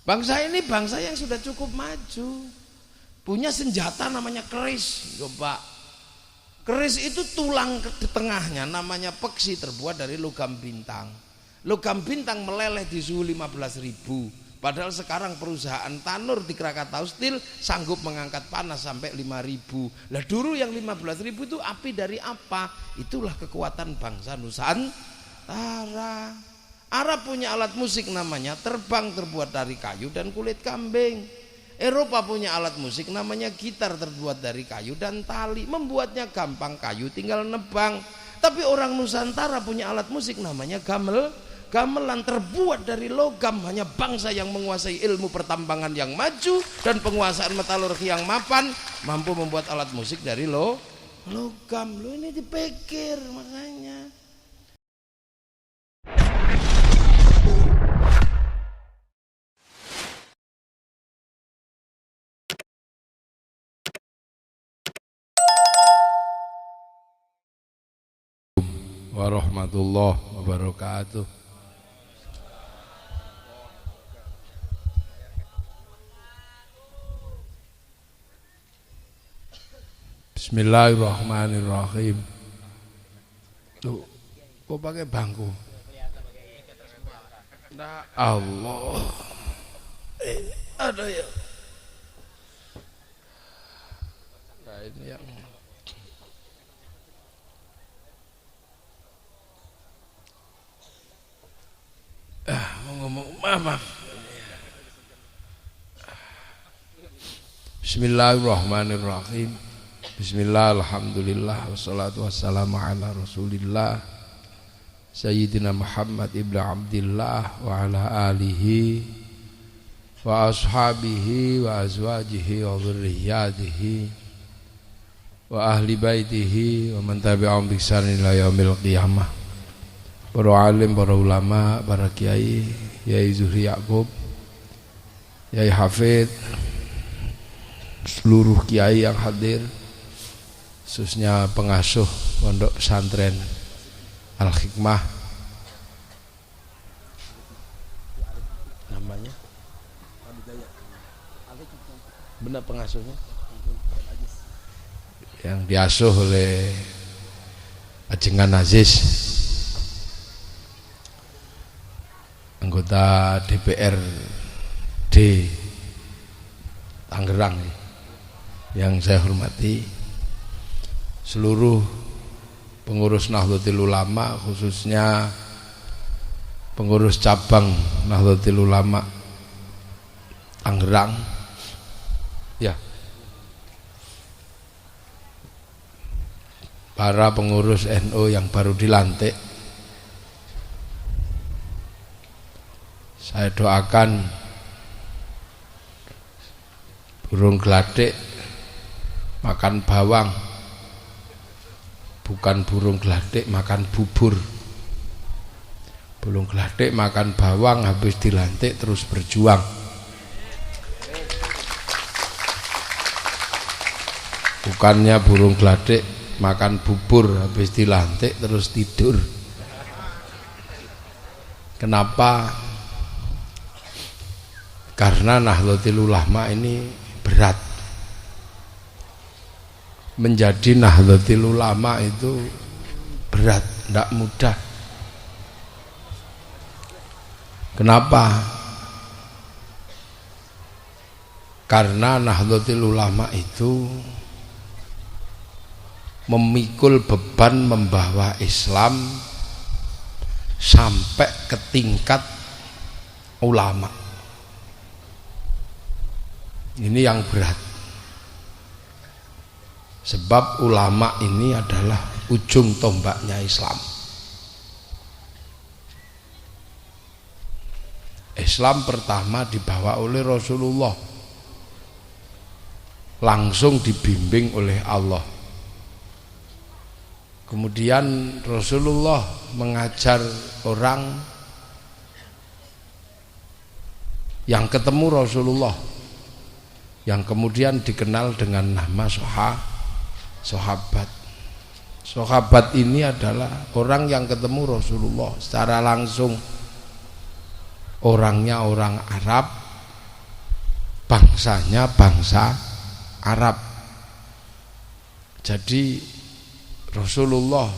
Bangsa ini bangsa yang sudah cukup maju, punya senjata namanya keris. Coba, keris itu tulang di tengahnya namanya peksi, terbuat dari logam bintang. Logam bintang meleleh di suhu 15.000. Padahal sekarang perusahaan Tanur di Krakatau Steel sanggup mengangkat panas sampai 5.000. Lah dulu yang 15.000 itu api dari apa? Itulah kekuatan bangsa Nusantara. Arab punya alat musik namanya terbang, terbuat dari kayu dan kulit kambing. Eropa punya alat musik namanya gitar, terbuat dari kayu dan tali. Membuatnya gampang, kayu tinggal nebang. Tapi orang Nusantara punya alat musik namanya gamelan, terbuat dari logam. Hanya bangsa yang menguasai ilmu pertambangan yang maju dan penguasaan metalurgi yang mapan mampu membuat alat musik dari logam. Lo ini dipikir makanya. Warahmatullahi wabarakatuh. Bismillahirrahmanirrahim. Tuh, kok pakai bangku? Nah, Allah. Ada ya. Nah, ini yang mau ngomong mama. Bismillahirrahmanirrahim. Bismillah, alhamdulillah, wassalatu wassalamu ala rasulillah Sayyidina Muhammad ibn Abdillah wa ala alihi wa ashabihi wa azwajihi wa dhurriyyatihi wa ahli baitihi wa man tabi'ahum bi ihsan ila yaumil qiyamah. Para alim, para ulama, para kiai, Yai Zuhri Yaqub, Yai Hafid, seluruh kiai yang hadir, khususnya pengasuh pondok pesantren Al-Hikmah, namanya benar pengasuhnya yang diasuh oleh Ajengan Aziz, anggota DPRD Tangerang yang saya hormati, seluruh pengurus Nahdlatul Ulama, khususnya pengurus cabang Nahdlatul Ulama Tangerang, ya, para pengurus NU yang baru dilantik, saya doakan burung gladek makan bawang, bukan burung gladek makan bubur. Burung gladek makan bawang, habis dilantik terus berjuang. Bukannya burung gladek makan bubur, habis dilantik terus tidur. Kenapa? Karena Nahdlatul Ulama ini berat. Menjadi Nahdlatul Ulama itu berat, tidak mudah. Kenapa? Karena Nahdlatul Ulama itu memikul beban membawa Islam sampai ke tingkat ulama. Ini yang berat. Sebab ulama ini adalah ujung tombaknya Islam. Islam pertama dibawa oleh Rasulullah, langsung dibimbing oleh Allah. Kemudian Rasulullah mengajar orang yang ketemu Rasulullah, yang kemudian dikenal dengan nama sahabat. Sahabat ini adalah orang yang ketemu Rasulullah secara langsung. Orangnya orang Arab, bangsanya bangsa Arab. Jadi Rasulullah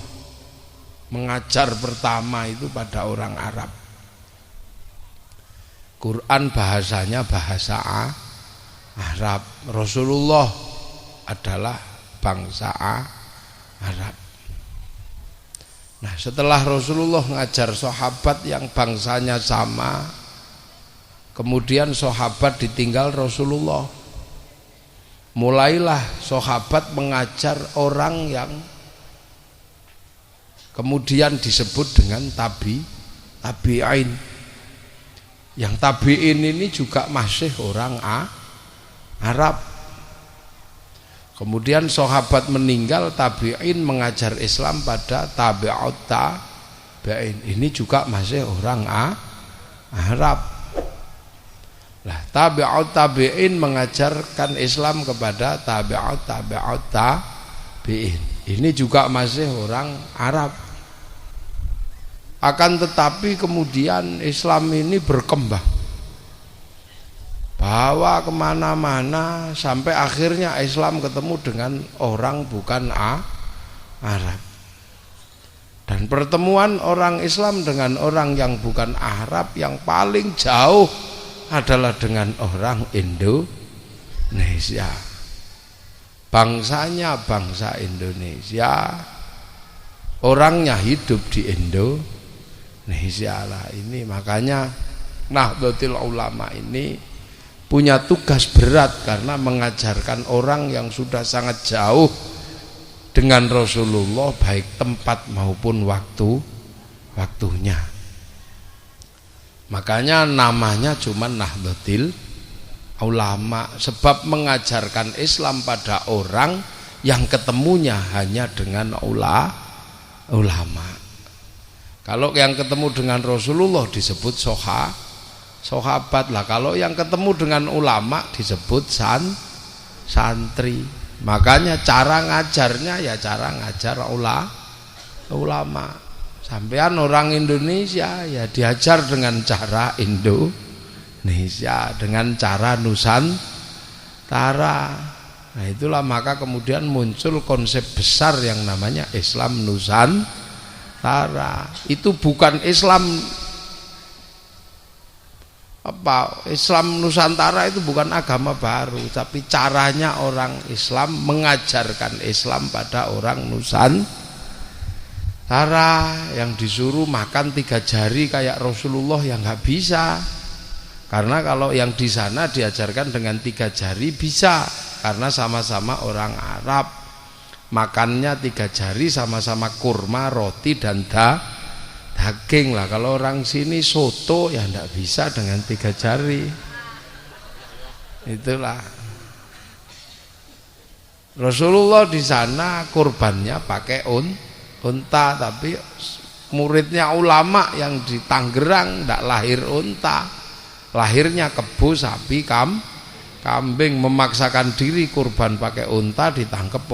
mengajar pertama itu pada orang Arab. Quran bahasanya bahasa Arab. Rasulullah adalah bangsa Arab. Nah, setelah Rasulullah ngajar sahabat yang bangsanya sama, kemudian sahabat ditinggal Rasulullah. Mulailah sahabat mengajar orang yang kemudian disebut dengan tabi'in. Yang tabi'in ini juga masih orang Arab. Kemudian sahabat meninggal, tabi'in mengajar Islam pada tabi'ut tabi'in. Ini juga masih orang Arab. Lah, tabi'ut tabi'in mengajarkan Islam kepada tabi'ut tabi'in. Ini juga masih orang Arab. Akan tetapi kemudian Islam ini berkembang, bawa kemana-mana, sampai akhirnya Islam ketemu dengan orang bukan Arab. Dan pertemuan orang Islam dengan orang yang bukan Arab yang paling jauh adalah dengan orang Indonesia. Bangsanya bangsa Indonesia, orangnya hidup di Indonesia lah. Ini makanya Nahdlatul Ulama ini punya tugas berat karena mengajarkan orang yang sudah sangat jauh dengan Rasulullah, baik tempat maupun waktunya. Makanya namanya cuma Nahdlatul Ulama, sebab mengajarkan Islam pada orang yang ketemunya hanya dengan ulama. Kalau yang ketemu dengan Rasulullah disebut sahabat lah. Kalau yang ketemu dengan ulama disebut santri. Makanya cara ngajarnya ya cara ngajar ulama. Sampean orang Indonesia ya diajar dengan cara Indonesia, dengan cara Nusantara. Nah, itulah maka kemudian muncul konsep besar yang namanya Islam Nusantara. Itu bukan Islam Islam Nusantara itu bukan agama baru, tapi caranya orang Islam mengajarkan Islam pada orang Nusantara. Yang disuruh makan 3 jari kayak Rasulullah yang nggak bisa, karena kalau yang di sana diajarkan dengan 3 jari bisa, karena sama-sama orang Arab, makannya 3 jari sama-sama kurma, roti dan daging lah. Kalau orang sini soto ya ndak bisa dengan 3 jari. Itulah Rasulullah di sana kurbannya pakai unta, tapi muridnya ulama yang di Tangerang ndak lahir unta, lahirnya kebo, sapi, kambing. Memaksakan diri kurban pakai unta, ditangkap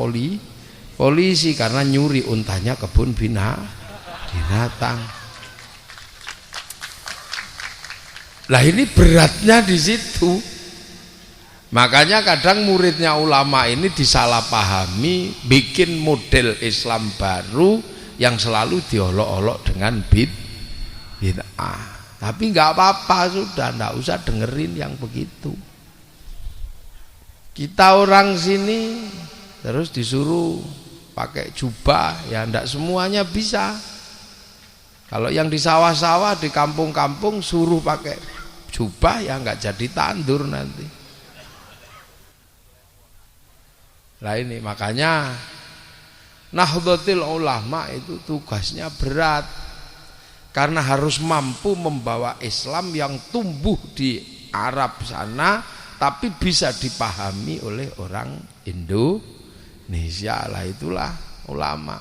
polisi karena nyuri untanya kebun binatang. Lah ini beratnya di situ. Makanya kadang muridnya ulama ini disalahpahami, bikin model Islam baru yang selalu diolok-olok dengan bid'ah. Tapi nggak apa-apa, sudah nggak usah dengerin yang begitu. Kita orang sini terus disuruh pakai jubah, ya ndak semuanya bisa. Kalau yang di sawah-sawah, di kampung-kampung suruh pakai jubah, ya nggak jadi tandur nanti. Lah ini makanya Nahdlatul Ulama itu tugasnya berat, karena harus mampu membawa Islam yang tumbuh di Arab sana tapi bisa dipahami oleh orang Indonesia. Lah itulah ulama.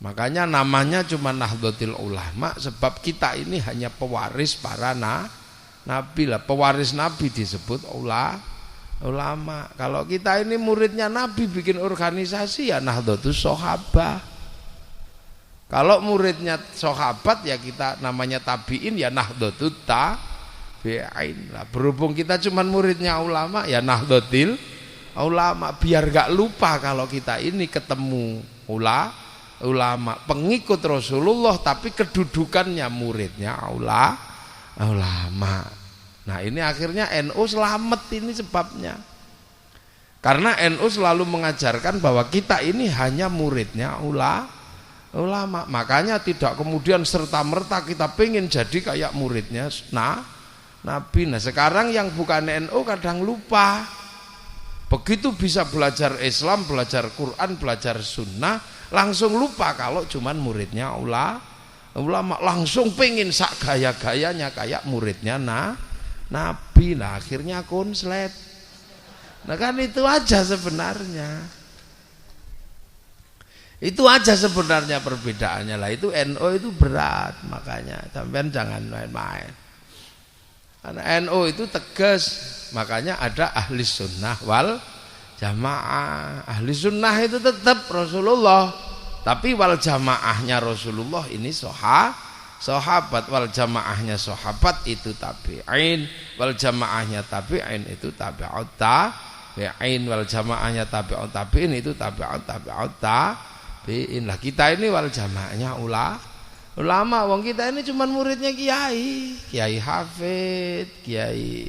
Makanya namanya cuma Nahdlatul Ulama, sebab kita ini hanya pewaris para nabi lah. Pewaris nabi disebut ulama. Kalau kita ini muridnya nabi bikin organisasi, ya Nahdlatus Sahabah. Kalau muridnya sahabat ya kita namanya tabiin, ya Nahdlatul bi'ain. Lah berhubung kita cuman muridnya ulama, ya Nahdlatul Ulama, biar gak lupa kalau kita ini ketemu ulama, pengikut Rasulullah tapi kedudukannya muridnya ulama. Nah ini akhirnya NU selamat ini sebabnya. Karena NU selalu mengajarkan bahwa kita ini hanya muridnya ulama. Makanya tidak kemudian serta-merta kita pengen jadi kayak muridnya Nabi. Nah sekarang yang bukan NU kadang lupa. Begitu bisa belajar Islam, belajar Quran, belajar Sunnah, langsung lupa kalau cuman muridnya ulama, langsung pengen sak gaya-gayanya kayak muridnya Nabi. Nah akhirnya konslet. Nah kan itu aja sebenarnya. Itu aja sebenarnya perbedaannya. Lah itu NU itu berat, makanya sampean jangan main-main. Karena NU itu tegas, makanya ada ahli sunnah wal jamaah. Ahli sunnah itu tetap Rasulullah, tapi wal jamaahnya Rasulullah ini sahabat, wal jamaahnya sahabat itu tabi'in, wal jamaahnya tabi'in itu tabi'ut tabi'in, wal jamaahnya tabi'ut tabi'in itu tabi'ut tabi'in. Lah kita ini wal jamaahnya ulama, wong kita ini cuman muridnya Kiai Hafid, Kiai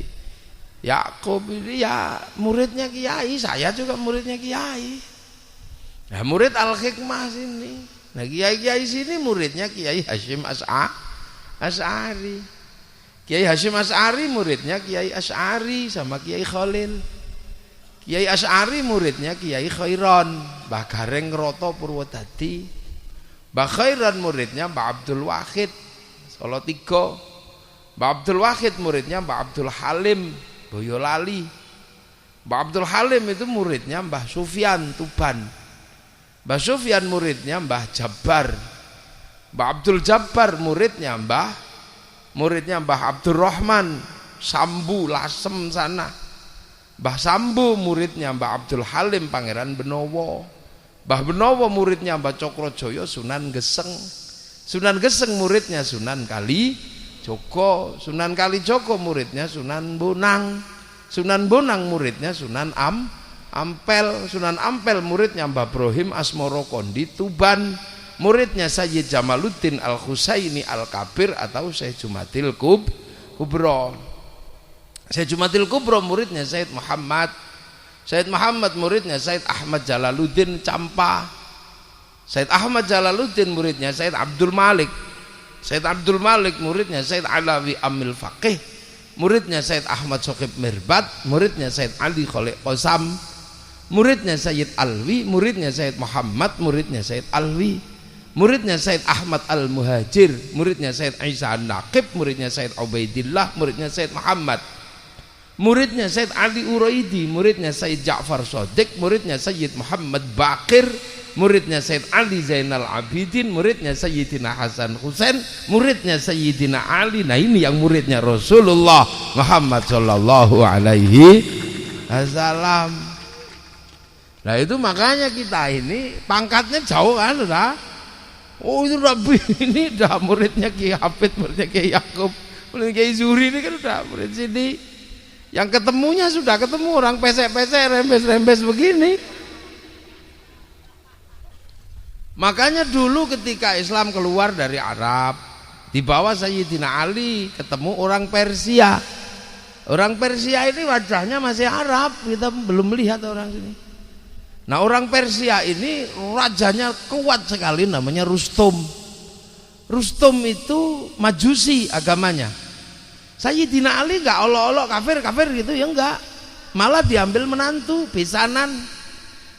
Yakub ini ya muridnya Kiai, saya juga muridnya Kiai. Nah murid Al-Hikmah sini, nah Kiai sini muridnya Kiai Hasyim Asy'ari. Kiai Hasyim Asy'ari muridnya Kiai Asy'ari sama Kiai Khalil. Kiai Asy'ari muridnya Kiai Khairon, Mbah Gareng Roto Purwodadi. Mbah Khairan muridnya Mbah Abdul Wahid Solo Tigo. Mbah Abdul Wahid muridnya Mbah Abdul Halim Boyolali. Mbah Abdul Halim itu muridnya Mbah Sufyan Tuban. Mbah Sufyan muridnya Mbah Jabbar. Mbah Abdul Jabbar muridnya Mbah Abdurrahman Sambu Lasem sana. Mbah Sambu muridnya Mbah Abdul Halim Pangeran Benowo. Mbah Benowo muridnya Mbah Cokrojoyo Sunan Geseng. Sunan Geseng muridnya Sunan Kalijogo. Sunan Kalijogo muridnya Sunan Bonang. Sunan Bonang muridnya Sunan Ampel. Sunan Ampel muridnya Mbah Brohim Asmoro Kondi Tuban. Muridnya Sayyid Jamaluddin Al-Husaini Al-Kabir atau Syekh Jumatil Kubro. Syekh Jumatil Kubro muridnya Sayyid Muhammad muridnya Said Ahmad Jalaluddin Campa. Said Ahmad Jalaluddin muridnya Said Abdul Malik. Said Abdul Malik muridnya Said Alawi Amil Faqih. Muridnya Said Ahmad Sokib Mirbat. Muridnya Said Ali Khalid Qasam. Muridnya Sayyid Alwi. Muridnya Said Muhammad. Muridnya Said Alwi. Muridnya Said Ahmad Al-Muhajir. Muridnya Said Isa An-Naqib. Muridnya Said Ubaidillah. Muridnya Said Muhammad. Muridnya Said Ali Uraidi, muridnya Said Ja'far Shadiq, muridnya Sayyid Muhammad Bakir, muridnya Said Ali Zainal Abidin, muridnya Sayyidina Hasan Husain, muridnya Sayyidina Ali. Nah ini yang muridnya Rasulullah Muhammad sallallahu alaihi wasallam. Nah itu makanya kita ini pangkatnya jauh kan sudah. Oh itu Rabbi ini udah muridnya Kiai Hafid, muridnya Kiai Yakub, muridnya Kiai Zuri ini kan udah murid sini. Yang ketemunya sudah ketemu orang pesek-pesek, rembes-rembes begini. Makanya dulu ketika Islam keluar dari Arab, di bawah Sayyidina Ali ketemu orang Persia. Orang Persia ini wajahnya masih Arab, kita belum melihat orang sini. Nah orang Persia ini rajanya kuat sekali, namanya Rustum. Rustum itu Majusi agamanya. Sayyidina Ali enggak olok-olok kafir gitu ya enggak. Malah diambil menantu besanan.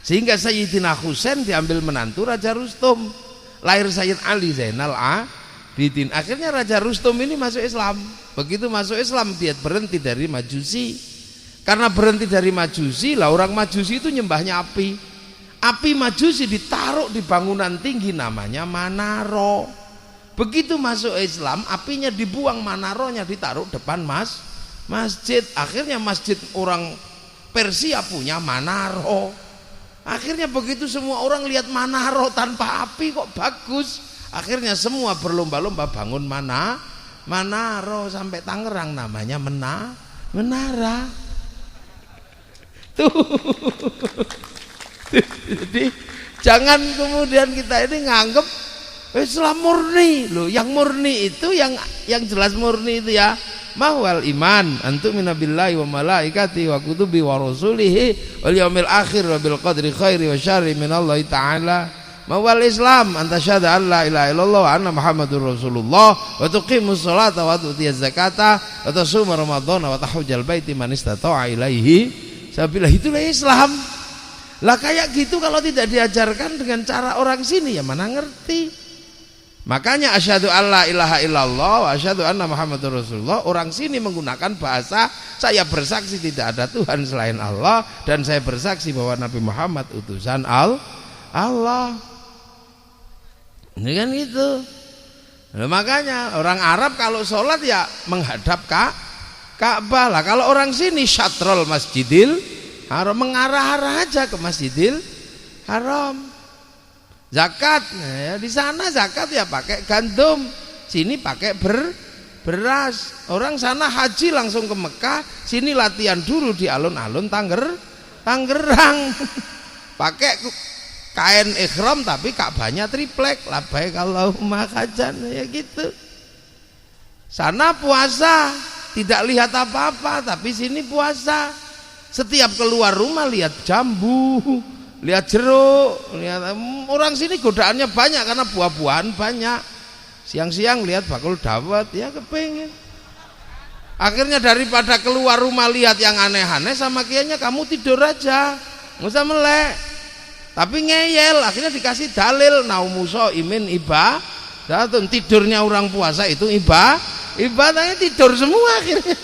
Sehingga Sayyidina Husain diambil menantu Raja Rustum. Lahir Sayyid Ali Zainal Abidin. Akhirnya Raja Rustum ini masuk Islam. Begitu masuk Islam dia berhenti dari Majusi. Karena berhenti dari Majusi, lah orang Majusi itu nyembahnya api. Api Majusi ditaruh di bangunan tinggi namanya Manaro. Begitu masuk Islam, apinya dibuang, manaronya ditaruh depan masjid. Akhirnya masjid orang Persia punya manaro. Akhirnya begitu semua orang lihat manaro tanpa api kok bagus. Akhirnya semua berlomba-lomba bangun Manado sampai Tangerang namanya menara. Tuh. Jadi jangan kemudian kita ini nganggep Islam murni loh. Yang murni itu yang jelas murni itu ya mahwal iman antum minabillahi wa malaikati wa kutubi wa rasulihi wal yaumil akhir wa bil qadri khairi wa syarri minallahi ta'ala. Mahwal Islam anta syahada an la ilaha illallah wa anna muhammadur rasulullah wa tuqimus sholata wa tu'tiyaz zakata wa tasuma ramadhana wa tahujjal baiti man istata'a ilaihi sabila. Itulah Islam. Lah kayak gitu kalau tidak diajarkan dengan cara orang sini ya mana ngerti. Makanya asyhadu alla ilaha illallah wa asyhadu anna muhammadur rasulullah, orang sini menggunakan bahasa saya bersaksi tidak ada Tuhan selain Allah dan saya bersaksi bahwa Nabi Muhammad utusan Allah. Ini kan gitu. Nah, makanya orang Arab kalau sholat ya menghadap Ka'bah lah. Kalau orang sini syatrul masjidil haram, mengarah-arah aja ke Masjidil Haram. Zakat, nah ya di sana zakat ya pakai gandum, sini pakai beras. Orang sana haji langsung ke Mekah, sini latihan dulu di alun-alun Tangerang. Pakai kain ihram tapi Ka'bahnya triplek, labbaik Allahumma hajjan ya gitu. Sana puasa, tidak lihat apa-apa tapi sini puasa. Setiap keluar rumah lihat jambu, lihat jeruk, lihat orang sini godaannya banyak karena buah-buahan banyak. Siang-siang lihat bakul dawet ya kepengen. Akhirnya daripada keluar rumah lihat yang aneh-aneh sama kiainya kamu tidur aja, nggak usah melek. Tapi ngeyel, akhirnya dikasih dalil naumuso imin ibadatun, tidurnya orang puasa itu ibadahnya tidur semua akhirnya.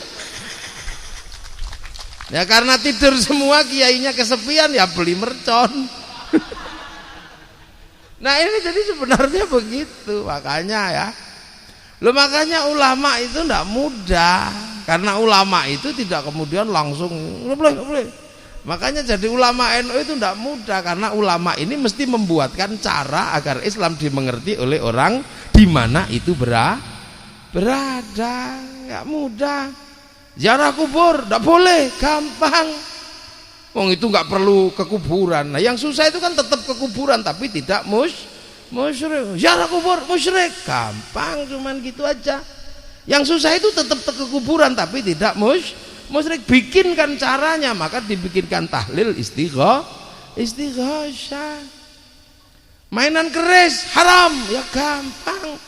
Ya karena tidur semua kiainya kesepian ya beli mercon. Nah ini jadi sebenarnya begitu, makanya ya. Loh makanya ulama itu tidak mudah, karena ulama itu tidak kemudian langsung boleh. Makanya jadi ulama NU itu tidak mudah, karena ulama ini mesti membuatkan cara agar Islam dimengerti oleh orang di mana itu berada. Nggak mudah. Ziarah kubur tidak boleh, gampang. Wong itu nggak perlu ke kuburan. Nah yang susah itu kan tetap ke kuburan tapi tidak musyrik. Ziarah kubur musyrik, gampang, cuman gitu aja. Yang susah itu tetap ke kuburan tapi tidak musyrik. Bikinkan caranya, maka dibikinkan tahlil istighosah. Mainan keris haram ya gampang.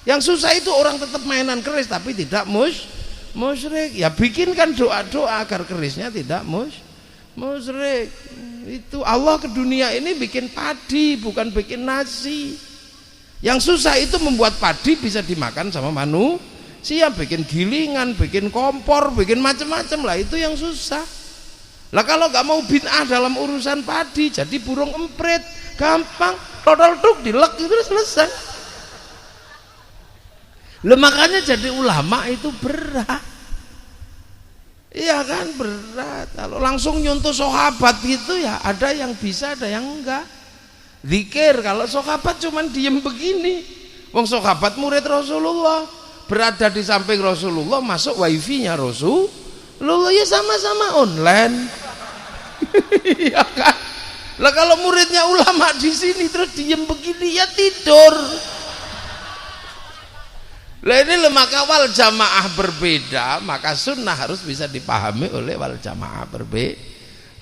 Yang susah itu orang tetap mainan keris tapi tidak musyrik. Ya bikinkan doa-doa agar kerisnya tidak musyrik. Itu Allah ke dunia ini bikin padi bukan bikin nasi. Yang susah itu membuat padi bisa dimakan sama manusia, bikin gilingan, bikin kompor, bikin macam-macam lah, itu yang susah. Lah kalau nggak mau bid'ah dalam urusan padi jadi burung emprit, gampang, todol tuk dilek itu selesai. Lah makanya jadi ulama itu berat. Iya kan berat. Kalau langsung nyuntuh sahabat gitu ya ada yang bisa ada yang enggak. Zikir kalau sahabat cuman diem begini. Wong sahabat murid Rasulullah, berada di samping Rasulullah, masuk wifi-nya Rasulullah ya sama-sama online. Iya kan? Lah kalau muridnya ulama di sini terus diem begini ya tidur. Lah ini maka wal jamaah berbeda, maka sunnah harus bisa dipahami oleh wal jamaah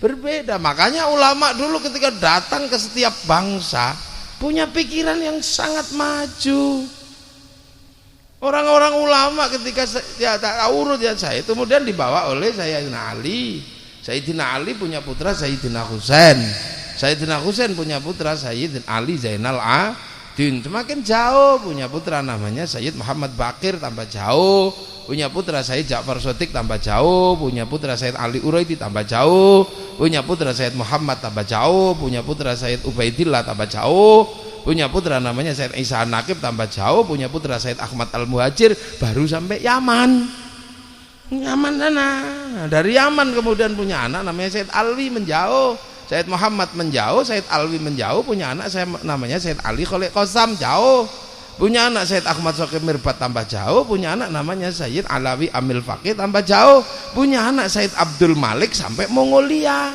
berbeda. Makanya ulama dulu ketika datang ke setiap bangsa punya pikiran yang sangat maju. Orang-orang ulama ketika ya tak urut ya saya kemudian dibawa oleh Sayyidina Ali. Sayyidina Ali punya putra Sayyidina Husain. Sayyidina Husain punya putra Sayyidina Ali Zainal Abidin. Semakin jauh punya putra namanya Sayyid Muhammad Bakir, tambah jauh. Punya putra Sayyid Ja'far Shadiq, tambah jauh. Punya putra Sayyid Ali Uraidi, tambah jauh. Punya putra Sayyid Muhammad, tambah jauh. Punya putra Sayyid Ubaidillah, tambah jauh. Punya putra namanya Sayyid Isa Naqib, tambah jauh. Punya putra Sayyid Ahmad Al-Muhajir, baru sampai Yaman sana. Nah, dari Yaman kemudian punya anak namanya Sayyid Alwi, menjauh. Sayyid Muhammad menjauh, Sayyid Alwi menjauh, punya anak saya namanya Sayyid Ali Khalid Qasam, jauh. punya anak Sayyid Ahmad Shauqi Mirbat tambah jauh, punya anak namanya Sayyid Alawi Amil Faqih tambah jauh, punya anak Sayyid Abdul Malik sampai Mongolia.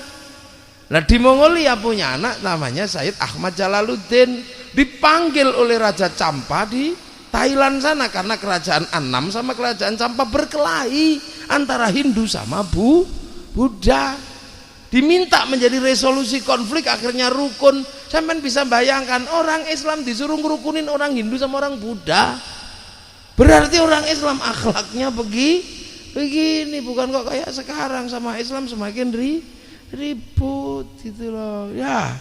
Nah di Mongolia punya anak namanya Sayyid Ahmad Jalaluddin, dipanggil oleh Raja Champa di Thailand sana karena kerajaan Annam sama kerajaan Champa berkelahi antara Hindu sama Buddha. Diminta menjadi resolusi konflik, akhirnya rukun. Sampai bisa bayangkan orang Islam disuruh ngerukunin orang Hindu sama orang Buddha. Berarti orang Islam akhlaknya begini, bukan kok kayak sekarang sama Islam semakin ribut gitu loh. Ya,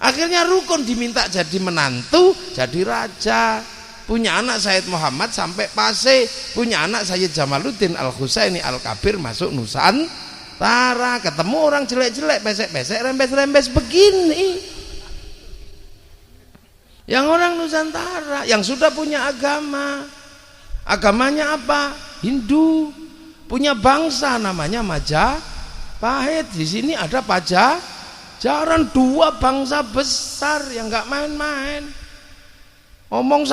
akhirnya rukun, diminta jadi menantu, jadi raja. Punya anak Sayyid Muhammad sampai Paseh, punya anak Sayyid Jamaluddin Al-Husaini Al-Kabir masuk Nusantara, ketemu orang jelek-jelek, pesek-pesek, rembes-rembes begini. Yang orang Nusantara yang sudah punya agama, agamanya apa? Hindu, punya bangsa namanya Majapahit. Di sini ada Pajajaran, dua bangsa besar yang nggak main-main. Omong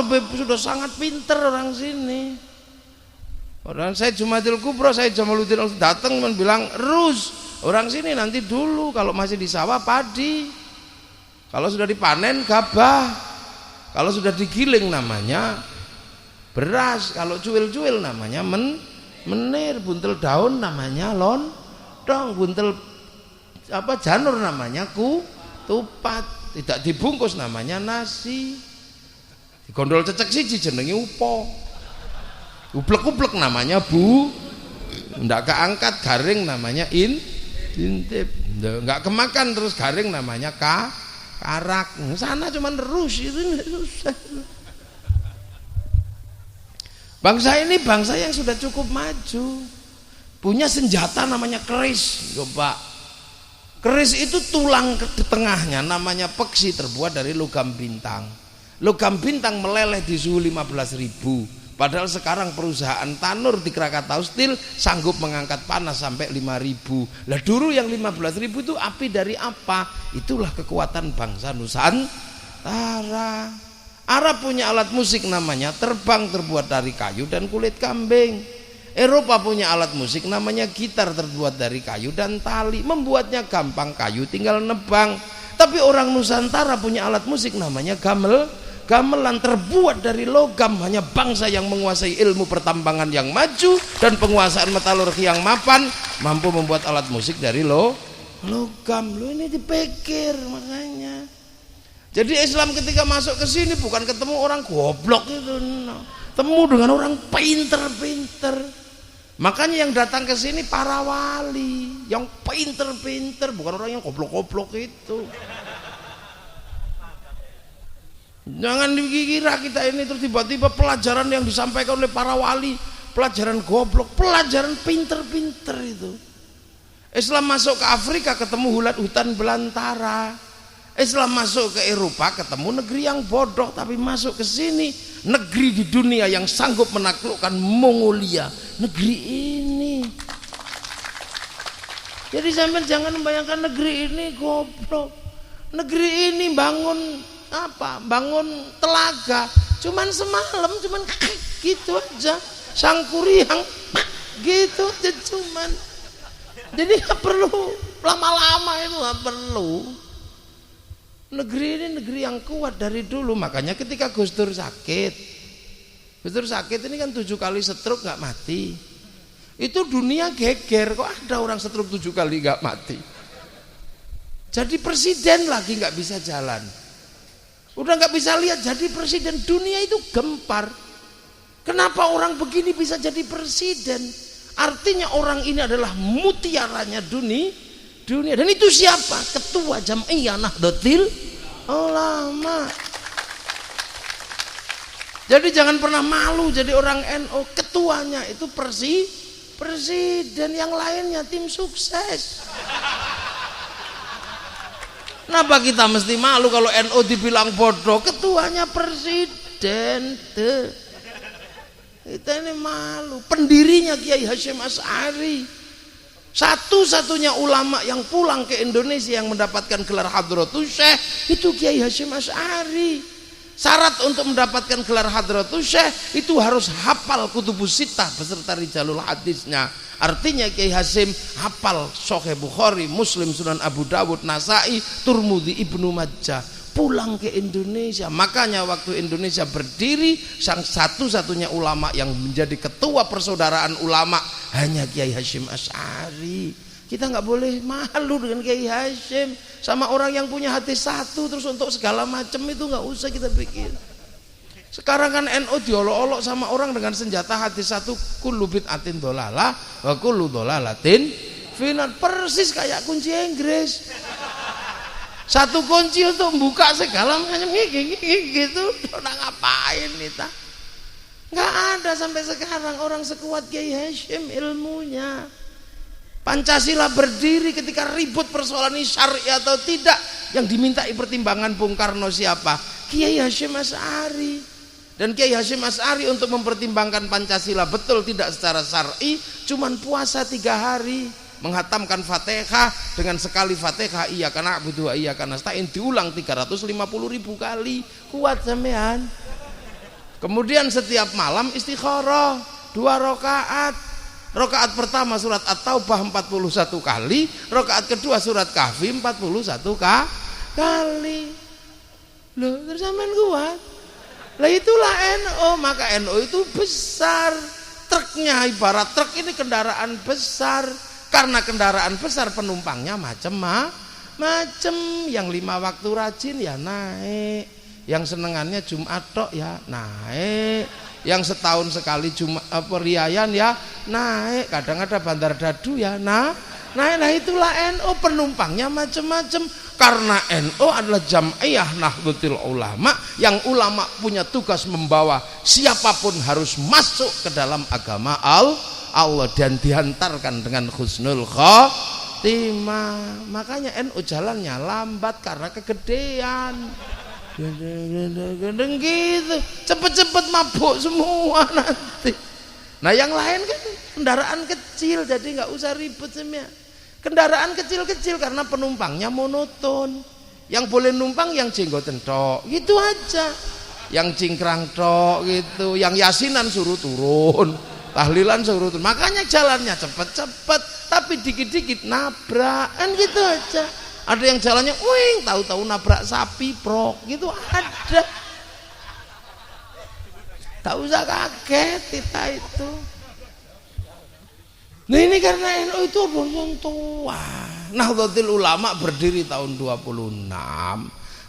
lebih sudah sangat pinter orang sini. Orang saya Jumadil Kubro, saya Jamaluddin datang bilang, "Rus, orang sini nanti dulu kalau masih di sawah padi. Kalau sudah dipanen gabah. Kalau sudah digiling namanya beras. Kalau cuil-cuil namanya menir, buntel daun namanya lontong, buntel janur namanya tupat, tidak dibungkus namanya nasi. Gondol cecek siji jenenge upo, uplek-uplek namanya ndak keangkat garing namanya intip, nggak kemakan terus garing namanya karak. Sana cuman terus itu susah. Bangsa ini bangsa yang sudah cukup maju, punya senjata namanya keris. Coba, keris itu tulang di tengahnya namanya peksi, terbuat dari logam bintang. Logam bintang meleleh di suhu 15.000. Padahal sekarang perusahaan tanur di Krakatau Steel sanggup mengangkat panas sampai 5.000. Lah dulu yang 15.000 itu api dari apa? Itulah kekuatan bangsa Nusantara. Arab punya alat musik namanya terbang, terbuat dari kayu dan kulit kambing. Eropa punya alat musik namanya gitar, terbuat dari kayu dan tali. Membuatnya gampang, kayu tinggal nebang. Tapi orang Nusantara punya alat musik namanya gamelan, terbuat dari logam. Hanya bangsa yang menguasai ilmu pertambangan yang maju dan penguasaan metalurgi yang mapan mampu membuat alat musik dari logam. Lo ini dipikir makanya. Jadi Islam ketika masuk ke sini bukan ketemu orang goblok itu, temu dengan orang pinter-pinter. Makanya yang datang ke sini para wali, yang pinter-pinter, bukan orang yang goblok-goblok itu. Jangan dikira kita ini terus tiba-tiba pelajaran yang disampaikan oleh para wali, pelajaran goblok, pelajaran pinter-pinter itu. Islam masuk ke Afrika ketemu hutan belantara. Islam masuk ke Eropa ketemu negeri yang bodoh, tapi masuk ke sini negeri di dunia yang sanggup menaklukkan Mongolia, negeri ini. Jadi sampai jangan membayangkan negeri ini goblok. Negeri ini bangun telaga cuman semalam, cuman gitu aja, sangkuriang gitu aja cuman. Jadi nggak perlu lama-lama, itu nggak perlu. Negeri ini negeri yang kuat dari dulu. Makanya ketika Gus Dur sakit ini kan 7 kali stroke nggak mati. Itu dunia geger, kok ada orang stroke 7 kali nggak mati. Jadi presiden lagi nggak bisa jalan, udah nggak bisa lihat, jadi presiden. Dunia itu gempar. Kenapa orang begini bisa jadi presiden? Artinya orang ini adalah mutiaranya dunia. Dan itu siapa? Ketua Jam'iyah Nahdlatul Ulama. Jadi jangan pernah malu jadi orang NU. Ketuanya itu presiden, yang lainnya tim sukses. Kenapa kita mesti malu kalau NU dibilang bodoh? Ketuanya presiden. Kita ini malu. Pendirinya Kiai Hasyim Asy'ari, satu-satunya ulama yang pulang ke Indonesia yang mendapatkan gelar Hadratus Syekh, itu Kiai Hasyim Asy'ari. Syarat untuk mendapatkan gelar Hadratus Syekh itu harus hafal Kutubus Sittah beserta rijalul hadisnya. Artinya Kiai Hasyim hafal Sahih Bukhari, Muslim, Sunan Abu Dawud, Nasai, Turmudi, Ibnu Majah. Pulang ke Indonesia. Makanya waktu Indonesia berdiri, sang satu-satunya ulama yang menjadi ketua persaudaraan ulama hanya Kiai Hasyim Asy'ari. Kita nggak boleh malu dengan Kiai Hasyim. Sama orang yang punya hati satu terus untuk segala macam itu nggak usah kita pikir. Sekarang kan NU diolok-olok sama orang dengan senjata hati satu, kullu bid'atin dolalah wa kullu dolalatin finnar. Persis kayak kunci Inggris. Satu kunci untuk membuka segala macam gitu. Udah ngapain kita? Nggak ada sampai sekarang orang sekuat Kiai Hasyim ilmunya. Pancasila berdiri ketika ribut persoalan ini syar'i atau tidak, yang dimintai pertimbangan Bung Karno siapa? Kiai Hasyim Asy'ari. Dan Kiai Hasyim Asy'ari untuk mempertimbangkan Pancasila betul tidak secara syar'i, cuman puasa 3 hari, menghatamkan Fatihah dengan sekali Fatihah iyyaka na'budu wa iyyaka nasta'in diulang 350.000 kali. Kuat sampean. Kemudian setiap malam istikharah 2 rakaat. Rakaat pertama surat At-Taubah 41 kali, rakaat kedua surat Kahfi 41 kali. Loh, terus sampean kuat. Lah itulah NU, maka NU itu besar. Truknya ibarat truk ini kendaraan besar. Karena kendaraan besar penumpangnya macem-macem. Yang 5 waktu rajin ya naik, yang senengannya Jumat tok ya naik, yang setahun sekali riayan ya naik, kadang ada bandar dadu ya naik. Nah itulah NU, penumpangnya macam-macam. Karena NU adalah Jam'iyah Nahdlatul Ulama, yang ulama punya tugas membawa siapapun harus masuk ke dalam agama Allah dan dihantarkan dengan husnul khotimah. Makanya NU jalannya lambat karena kegedean. Gendeng gitu, cepet-cepet mabuk semua nanti. Nah yang lain kan kendaraan kecil, jadi nggak usah ribet semua. Kendaraan kecil-kecil karena penumpangnya monoton. Yang boleh numpang yang jenggoten tok, gitu aja. Yang cingkrang tok gitu, yang yasinan suruh turun, tahlilan suruh turun. Makanya jalannya cepet-cepet, tapi dikit-dikit nabrak, kan gitu aja. Ada yang jalannya wing, tahu-tahu nabrak sapi prok gitu ada. Tak usah kaget kita itu. Nah ini karena NU itu orang tua. Nahdlatul Ulama berdiri tahun 26,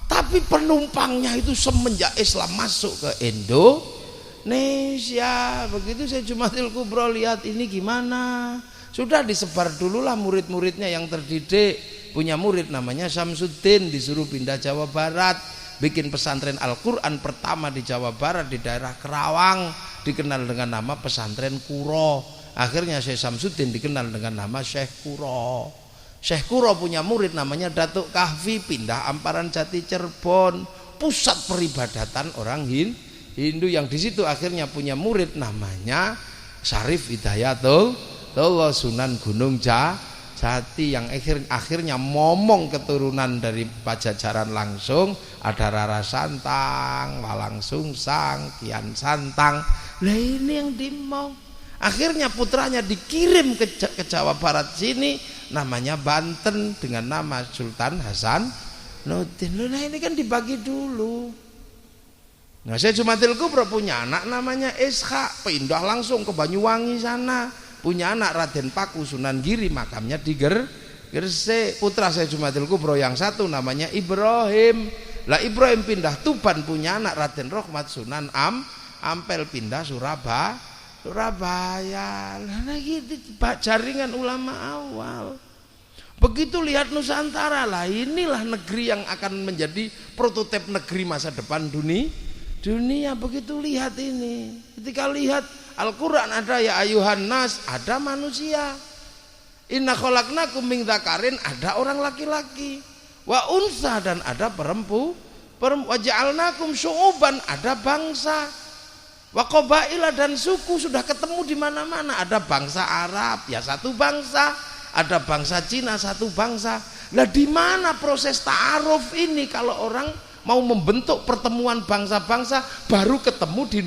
tapi penumpangnya itu semenjak Islam masuk ke Indonesia. Begitu saya Jumatil Kubro lihat ini gimana, sudah disebar dululah murid-muridnya yang terdidik. Punya murid namanya Syamsuddin, disuruh pindah Jawa Barat, bikin pesantren Al-Quran pertama di Jawa Barat di daerah Kerawang, dikenal dengan nama pesantren Kuro. Akhirnya Syekh Syamsuddin dikenal dengan nama Syekh Kuro. Syekh Kuro punya murid namanya Datuk Kahfi, pindah Amparan Jati Cirebon, pusat peribadatan orang Hindu, yang di situ akhirnya punya murid namanya Syarif Hidayatullah Sunan Gunung Jati, yang akhirnya momong keturunan dari Pajajaran langsung, ada Rara Santang, Walang Sungsang, Kian Santang. Lah ini yang dimong. Akhirnya putranya dikirim ke Jawa Barat sini, namanya Banten dengan nama Sultan Hasanuddin. Nah ini kan dibagi dulu. Nah saya Jumatil Kubro punya anak namanya Ishak, pindah langsung ke Banyuwangi sana. Punya anak Raden Paku Sunan Giri, makamnya di Gresik. Putra saya Jumatil Kubro yang satu namanya Ibrahim. Lah Ibrahim pindah Tuban, punya anak Raden Rohmat Sunan Ampel, pindah Surabaya. Nah gitu jaringan ulama awal. Begitu lihat Nusantara, lah inilah negeri yang akan menjadi prototip negeri masa depan dunia. Begitu lihat ini, ketika lihat Al-Quran ada ya ayuhan nas, ada manusia. Inna khalaqnakum min dzakarin, ada orang laki-laki, wa unsa, dan ada perempuan. Wa ja'alnakum syu'uban, ada bangsa, wa qabaila, dan suku sudah ketemu di mana-mana. Ada bangsa Arab ya satu bangsa, ada bangsa Cina satu bangsa. Lah di mana proses ta'aruf ini kalau orang mau membentuk pertemuan bangsa-bangsa, baru ketemu di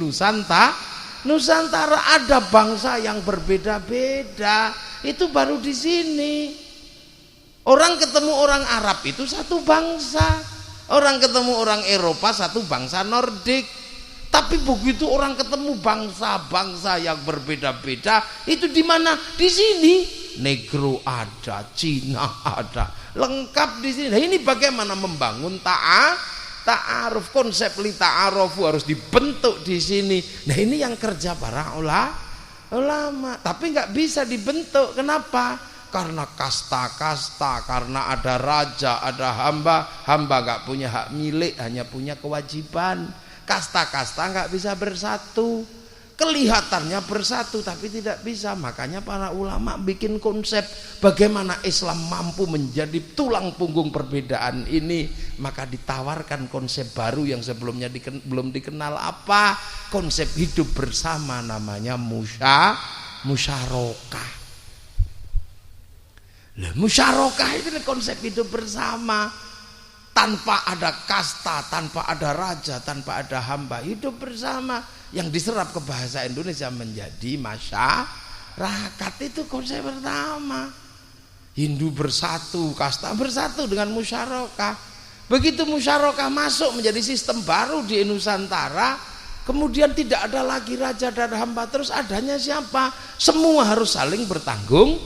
Nusantara ada bangsa yang berbeda-beda, itu baru di sini. Orang ketemu orang Arab itu satu bangsa, orang ketemu orang Eropa satu bangsa Nordik. Tapi begitu orang ketemu bangsa-bangsa yang berbeda-beda, itu di mana? Di sini. Negro ada, Cina ada, lengkap di sini. Nah, ini bagaimana membangun ta'aruf, konsep li ta'arufu harus dibentuk di sini. Nah, ini yang kerja para ulama. Tapi nggak bisa dibentuk. Kenapa? Karena kasta-kasta, karena ada raja, ada hamba nggak punya hak milik, hanya punya kewajiban. Kasta-kasta nggak bisa bersatu, kelihatannya bersatu tapi tidak bisa. Makanya para ulama bikin konsep bagaimana Islam mampu menjadi tulang punggung perbedaan ini. Maka ditawarkan konsep baru yang sebelumnya belum dikenal, apa? Konsep hidup bersama, namanya musyarakah. Musyarakah itu konsep hidup bersama, tanpa ada kasta, tanpa ada raja, tanpa ada hamba, hidup bersama. Yang diserap ke bahasa Indonesia menjadi masyarakat, itu konsep pertama. Hindu bersatu, kasta bersatu dengan musyarakah. Begitu musyarakah masuk menjadi sistem baru di Nusantara, kemudian tidak ada lagi raja dan hamba, terus adanya siapa? Semua harus saling bertanggung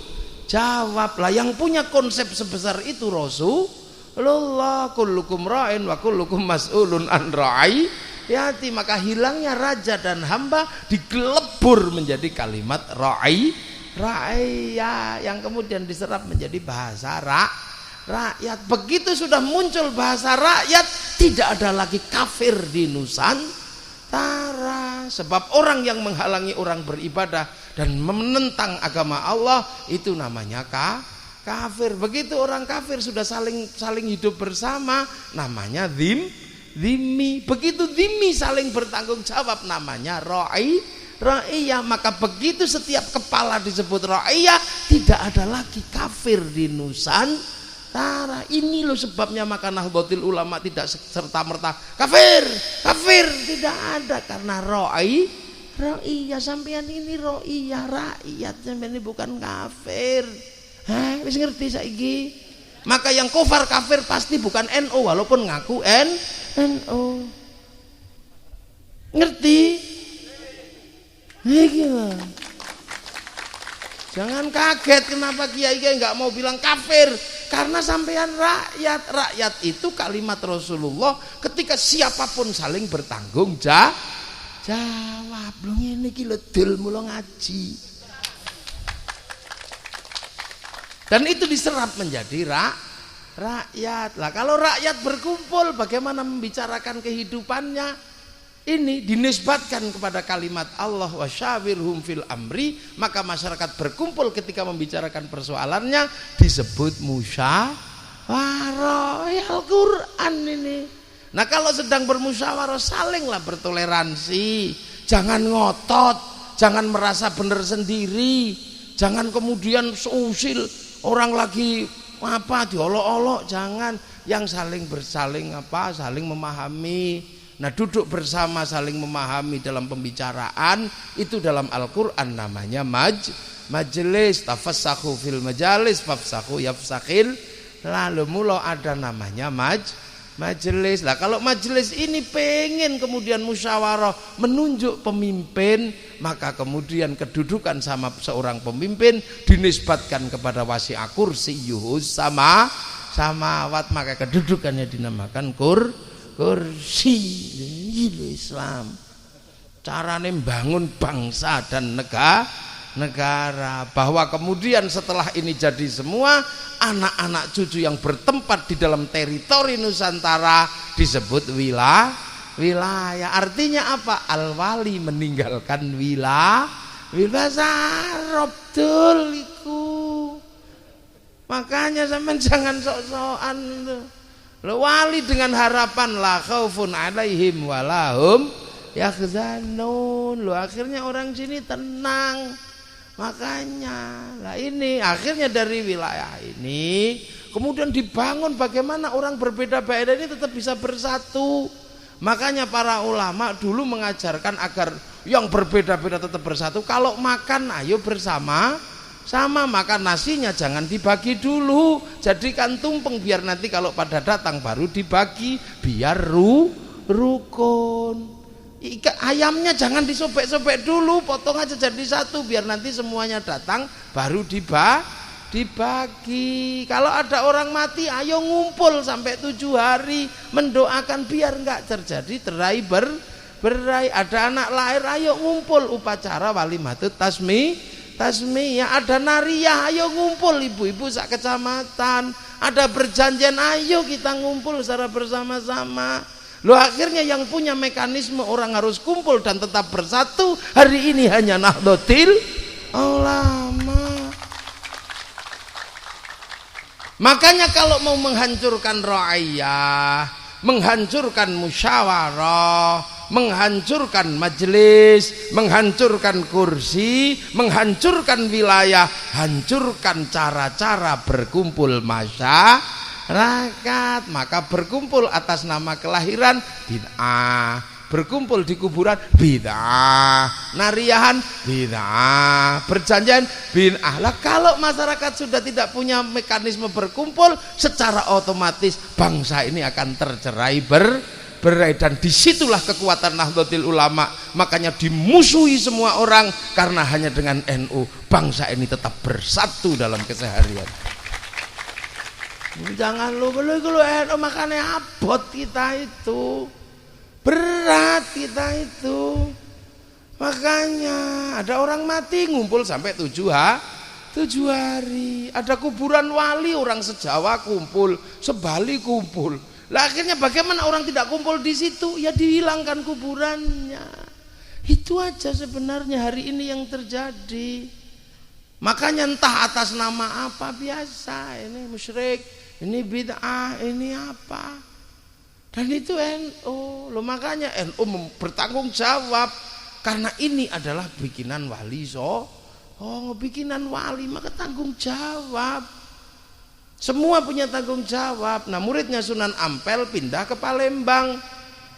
jawab. Lah yang punya konsep sebesar itu Rasulullah, kullukum ra'in wa kullukum mas'ulun an ra'iyati. Maka hilangnya raja dan hamba digelebur menjadi kalimat ra'iyah yang kemudian diserap menjadi bahasa rakyat. Begitu sudah muncul bahasa rakyat, tidak ada lagi kafir di Nusantara. Sebab orang yang menghalangi orang beribadah dan menentang agama Allah, itu namanya kafir. Begitu orang kafir sudah saling hidup bersama, namanya dhimmi. Begitu dhimmi saling bertanggung jawab, namanya ra'iyah. Maka begitu setiap kepala disebut ra'iyah, tidak ada lagi kafir di Nusantara. Ini loh sebabnya maka Nahdlatul Ulama tidak serta-merta kafir, tidak ada. Karena ra'iyah, sampean ini ra'iyah, rakyat, sampean ini bukan kafir. Wis ngerti saiki? Maka yang kafir pasti bukan NU walaupun ngaku NU. Ngerti? Jangan kaget kenapa kiai-kiai nggak mau bilang kafir, karena sampean rakyat itu kalimat Rasulullah ketika siapapun saling bertanggung jawab. Belum ini kiledul mula ngaji. Dan itu diserap menjadi rakyat. Lah kalau rakyat berkumpul, bagaimana membicarakan kehidupannya? Ini dinisbatkan kepada kalimat Allah, wasyawirhum fil amri. Maka masyarakat berkumpul ketika membicarakan persoalannya disebut musyawarah. Al-Quran ini. Nah kalau sedang bermusyawarah, salinglah bertoleransi. Jangan ngotot, jangan merasa benar sendiri, jangan kemudian seusil orang lagi diolok-olok. Jangan. Yang saling memahami. Nah duduk bersama saling memahami dalam pembicaraan, itu dalam Al-Quran namanya majelis. Tafassahu fil majalis fafsahu yafsakhil. Lalu mula ada namanya majelis. Lah kalau majelis ini pengen kemudian musyawarah menunjuk pemimpin, maka kemudian kedudukan sama seorang pemimpin dinisbatkan kepada wasi'a kursiyuhus samawat, maka kedudukannya dinamakan kursi. Ini Islam carane membangun bangsa dan negara. Bahwa kemudian setelah ini jadi semua, anak-anak cucu yang bertempat di dalam teritori Nusantara disebut wilayah. Artinya apa? Al-wali meninggalkan wilayah. Bahasa Arab iku. Makanya sampean jangan sok-sokan. Wali dengan harapan la khaufun alaihim walahum yahzanun. Akhirnya orang sini tenang. Makanya lah ini akhirnya dari wilayah ini kemudian dibangun bagaimana orang berbeda-beda ini tetap bisa bersatu. Makanya para ulama dulu mengajarkan agar yang berbeda-beda tetap bersatu. Kalau makan ayo bersama sama, makan nasinya jangan dibagi dulu, jadikan tumpeng biar nanti kalau pada datang baru dibagi, biar rukun. Ayamnya jangan disobek-sobek dulu, potong aja jadi satu biar nanti semuanya datang baru dibagi. Kalau ada orang mati ayo ngumpul sampai 7 hari mendoakan biar enggak terjadi terai berai. Ada anak lahir ayo ngumpul upacara walimatut tasmi ya. Ada nariyah ayo ngumpul ibu-ibu sak kecamatan. Ada berjanjian ayo kita ngumpul secara bersama-sama. Loh akhirnya yang punya mekanisme orang harus kumpul dan tetap bersatu hari ini hanya Nahdlatul Ulama. Makanya kalau mau menghancurkan ra'iyah, menghancurkan musyawarah, menghancurkan majelis, menghancurkan kursi, menghancurkan wilayah, hancurkan cara-cara berkumpul masyarakat. Maka berkumpul atas nama kelahiran bid'ah, berkumpul di kuburan bid'ah, nariyahan bid'ah, berjanjian bid'ah. Lah kalau masyarakat sudah tidak punya mekanisme berkumpul, secara otomatis bangsa ini akan tercerai berai, dan disitulah kekuatan Nahdlatul Ulama. Makanya dimusuhi semua orang karena hanya dengan NU bangsa ini tetap bersatu dalam keseharian. Jangan lupa lu NU makanya abot kita itu, berat kita itu. Makanya ada orang mati ngumpul sampai 7 hari. Ada kuburan wali orang sejawa kumpul, sebali kumpul. Lah akhirnya bagaimana orang tidak kumpul di situ? Ya dihilangkan kuburannya. Itu aja sebenarnya hari ini yang terjadi. Makanya entah atas nama apa, biasa ini musyrik, ini bid'ah, ini apa. Dan itu NU. Loh makanya NU bertanggung jawab karena ini adalah bikinan wali. Bikinan wali maka tanggung jawab. Semua punya tanggung jawab. Nah muridnya Sunan Ampel pindah ke Palembang.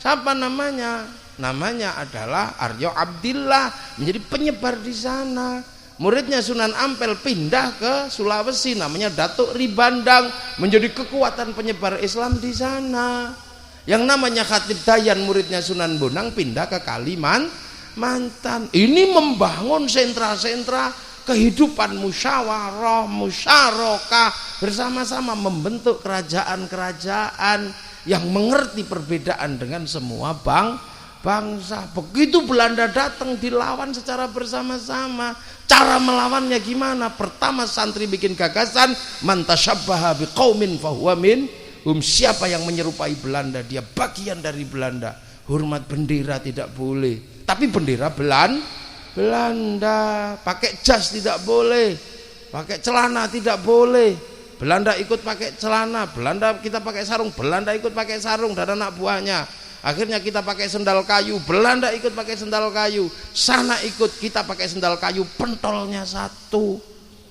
Siapa namanya? Namanya adalah Aryo Abdillah, menjadi penyebar di sana. Muridnya Sunan Ampel pindah ke Sulawesi, namanya Datuk Ribandang, menjadi kekuatan penyebar Islam di sana. Yang namanya Khatib Dayan, muridnya Sunan Bonang, pindah ke Kalimantan. Ini membangun sentra-sentra kehidupan musyawarah, musyarakah, bersama-sama membentuk kerajaan-kerajaan yang mengerti perbedaan dengan semua bangsa. Begitu Belanda datang dilawan secara bersama-sama. Cara melawannya gimana? Pertama santri bikin gagasan, man tasyabbaha biqaumin fahuwa minhum. Siapa yang menyerupai Belanda dia bagian dari Belanda. Hormat bendera tidak boleh, tapi bendera Belanda, pakai jas tidak boleh, pakai celana tidak boleh. Belanda ikut pakai celana, Belanda kita pakai sarung, Belanda ikut pakai sarung dan anak buahnya. Akhirnya kita pakai sendal kayu, Belanda ikut pakai sendal kayu, sana ikut kita pakai sendal kayu, pentolnya satu.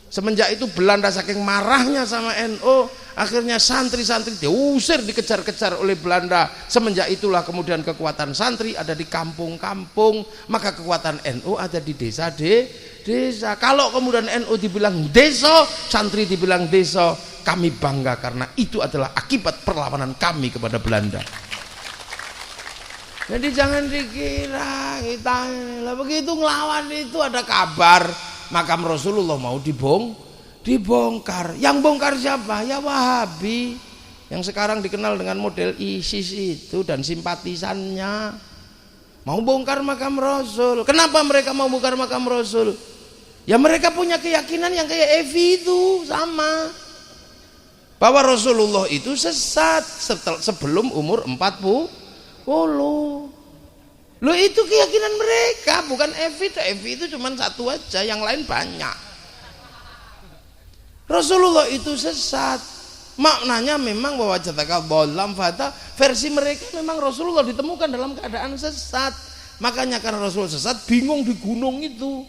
Semenjak itu Belanda saking marahnya sama NU, akhirnya santri-santri diusir, dikejar-kejar oleh Belanda. Semenjak itulah kemudian kekuatan santri ada di kampung-kampung, maka kekuatan NU ada di desa. Kalau kemudian NU dibilang desa, santri dibilang desa, kami bangga karena itu adalah akibat perlawanan kami kepada Belanda. Jadi jangan dikira kita lah begitu ngelawan itu ada kabar makam Rasulullah mau dibongkar. Yang bongkar siapa? Ya Wahabi, yang sekarang dikenal dengan model ISIS itu dan simpatisannya. Mau bongkar makam Rasul. Kenapa mereka mau bongkar makam Rasul? Ya mereka punya keyakinan yang kayak Evi itu sama, bahwa Rasulullah itu sesat sebelum umur 40. Loh itu keyakinan mereka, bukan Evi. Evi itu cuma satu aja, yang lain banyak. Rasulullah itu sesat. Maknanya memang bahwa jataka bolam fata, versi mereka memang Rasulullah ditemukan dalam keadaan sesat. Makanya karena Rasul sesat bingung di gunung itu.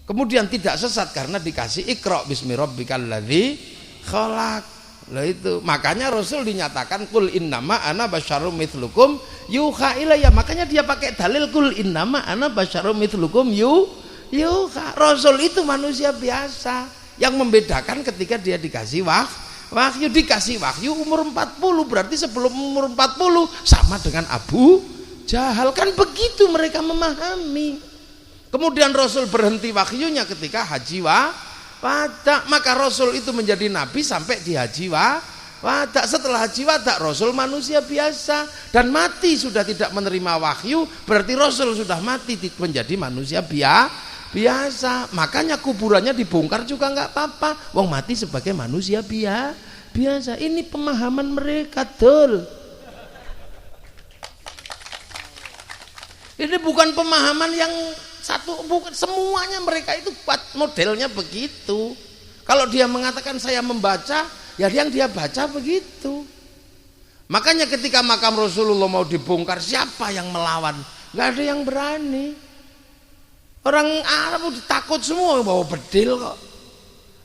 Kemudian tidak sesat karena dikasih Iqra bismi rabbikal ladzi khalaq. Lah itu makanya Rasul dinyatakan kul innama ana basyarum mitslukum yuha ilayya, makanya dia pakai dalil kul innama ana basyarum mitslukum yuha. Rasul itu manusia biasa, yang membedakan ketika dia dikasih wahyu, dikasih wahyu umur 40, berarti sebelum umur 40 sama dengan Abu Jahal, kan begitu mereka memahami. Kemudian Rasul berhenti wahyunya ketika haji wada, maka Rasul itu menjadi nabi sampai di haji wada. Setelah haji wada Rasul manusia biasa dan mati, sudah tidak menerima wahyu, berarti Rasul sudah mati menjadi manusia biasa. Makanya kuburannya dibongkar juga nggak apa-apa, wong mati sebagai manusia biasa. Ini pemahaman mereka, dul. Ini bukan pemahaman yang satu, bukan semuanya. Mereka itu modelnya begitu. Kalau dia mengatakan saya membaca, ya yang dia baca begitu. Makanya ketika makam Rasulullah mau dibongkar, siapa yang melawan? Nggak ada yang berani. Orang Arab takut semua, bawa bedil kok.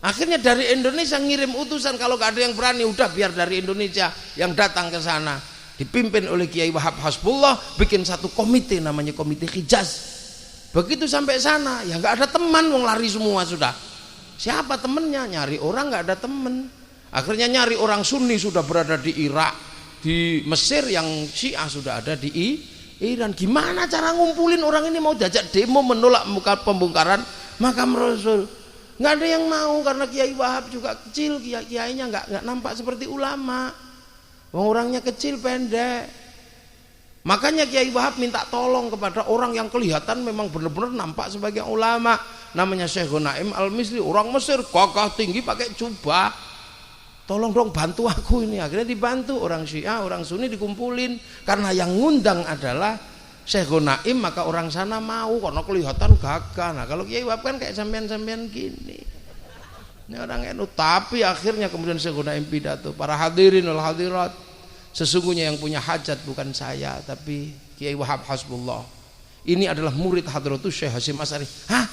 Akhirnya dari Indonesia ngirim utusan, kalau nggak ada yang berani, udah biar dari Indonesia yang datang ke sana, dipimpin oleh Kiai Wahab Hasbullah, bikin satu komite namanya Komite Hijaz. Begitu sampai sana, ya nggak ada teman, wong lari semua sudah. Siapa temennya? Nyari orang nggak ada temen. Akhirnya nyari orang Sunni, sudah berada di Irak, di Mesir, yang Syiah sudah ada di Iran. Gimana cara ngumpulin orang ini mau diajak demo menolak pembongkaran makam Rasul? Nggak ada yang mau, karena Kiai Wahab juga kecil, kiainya nggak nampak seperti ulama. Wong orangnya kecil, pendek. Makanya Kiai Wahab minta tolong kepada orang yang kelihatan memang benar-benar nampak sebagai ulama, namanya Syekh Naim Al-Misri, orang Mesir, kokoh tinggi pakai jubah. Tolong dong bantu aku ini. Akhirnya dibantu, orang Syiah, orang Sunni dikumpulin, karena yang ngundang adalah Syekh Naim, maka orang sana mau karena kelihatan gagah. Nah kalau Kiai Wahab kan kayak sampean-sampean gini, ini orang NU. Tapi akhirnya kemudian Syekh Naim pidato, para hadirin wal hadirat, sesungguhnya yang punya hajat bukan saya, tapi Kiai Wahab Hasbullah. Ini adalah murid Hadratus Syekh Hasyim Asy'ari. Hah?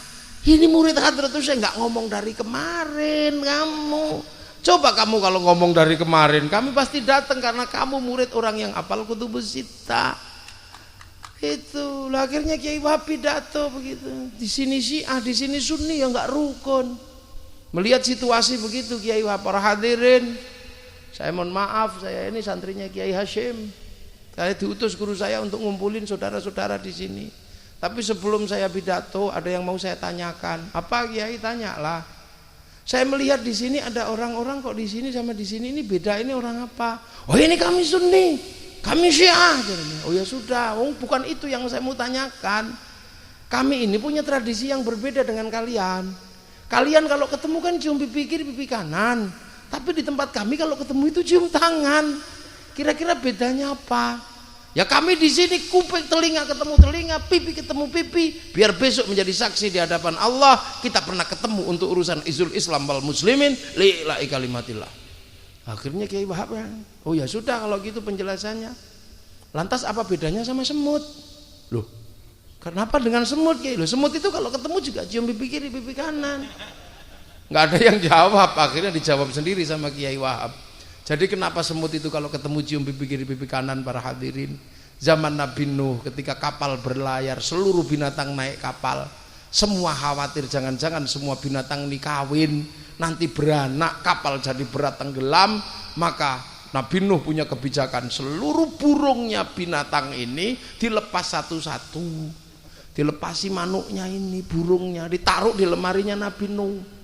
Ini murid Hadratus Syekh? Nggak ngomong dari kemarin kamu. Coba kamu kalau ngomong dari kemarin, kami pasti datang, karena kamu murid orang yang hafal Kutubus Sittah. Itu lah, akhirnya Kiai Wahab pidato begitu. Di sini Syiah, di sini Sunni, ya nggak rukun. Melihat situasi begitu, Kiai Wahab, para hadirin, saya mohon maaf, saya ini santrinya Kiai Hasyim. Saya diutus guru saya untuk ngumpulin saudara-saudara di sini. Tapi sebelum saya pidato, ada yang mau saya tanyakan. Apa Kiai? Tanyalah. Saya melihat di sini ada orang-orang kok di sini sama di sini, ini beda, ini orang apa? Oh ini kami Sunni, kami Syiah. Oh ya sudah, bukan itu yang saya mau tanyakan. Kami ini punya tradisi yang berbeda dengan kalian. Kalian kalau ketemu kan cium pipi kiri, pipi kanan. Tapi di tempat kami kalau ketemu itu cium tangan. Kira-kira bedanya apa? Ya kami di sini kuping telinga ketemu telinga, pipi ketemu pipi, biar besok menjadi saksi di hadapan Allah kita pernah ketemu untuk urusan izul Islam wal muslimin lillahi kalimatillah. Akhirnya Kiai Wahab, oh ya sudah kalau gitu penjelasannya. Lantas apa bedanya sama semut? Loh, kenapa dengan semut Kiai? Loh, semut itu kalau ketemu juga cium pipi kiri, pipi kanan. Nggak ada yang jawab, akhirnya dijawab sendiri sama Kiai Wahab. Jadi kenapa semut itu kalau ketemu cium pipi kiri, pipi kanan? Para hadirin, zaman Nabi Nuh ketika kapal berlayar, seluruh binatang naik kapal, semua khawatir jangan-jangan semua binatang ini kawin, nanti beranak, kapal jadi berat tenggelam. Maka Nabi Nuh punya kebijakan, seluruh burungnya binatang ini dilepas satu-satu, dilepasi manuknya ini, burungnya ditaruh di lemarinya Nabi Nuh.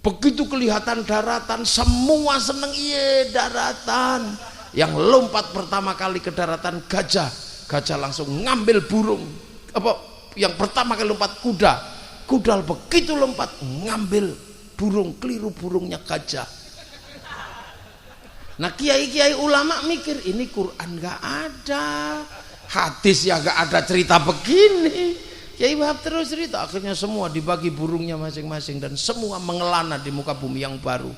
Begitu kelihatan daratan, semua seneng, iya daratan. Yang lompat pertama kali ke daratan gajah, gajah langsung ngambil burung. Apa? Yang pertama kali lompat kuda, kuda begitu lompat ngambil burung, keliru burungnya gajah. Nah kiai-kiai ulama mikir, ini Quran nggak ada, hadis ya nggak ada cerita begini. Kiai Wahab terus cerita, akhirnya semua dibagi burungnya masing-masing dan semua mengelana di muka bumi yang baru.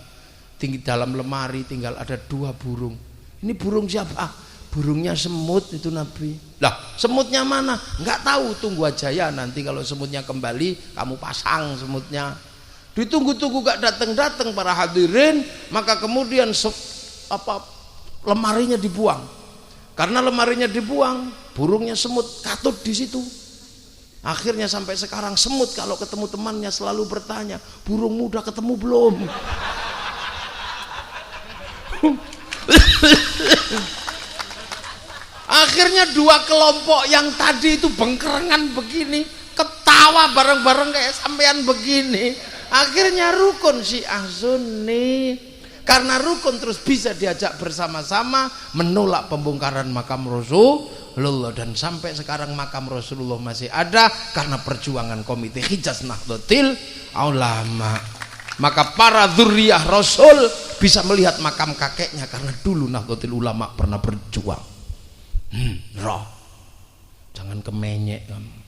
Tinggi dalam lemari tinggal ada 2 burung. Ini burung siapa? Burungnya semut itu Nabi. Lah semutnya mana? Nggak tahu, tunggu aja ya, nanti kalau semutnya kembali kamu pasang semutnya. Ditunggu-tunggu gak datang-datang para hadirin, maka kemudian lemarinya dibuang. Karena lemarinya dibuang, burungnya semut katut di situ. Akhirnya sampai sekarang semut kalau ketemu temannya selalu bertanya, burungmu udah ketemu belum? Akhirnya dua kelompok yang tadi itu bengkerengan begini, ketawa bareng-bareng kayak sampean begini. Akhirnya rukun Syiah Sunni. Karena rukun terus bisa diajak bersama-sama menolak pembongkaran makam Rasulullah, dan sampai sekarang makam Rasulullah masih ada karena perjuangan Komite Hijaz Nahdlatul Ulama. Maka para dzurriyyah Rasul bisa melihat makam kakeknya karena dulu Nahdlatul Ulama pernah berjuang. Roh, jangan kemenyek kamu.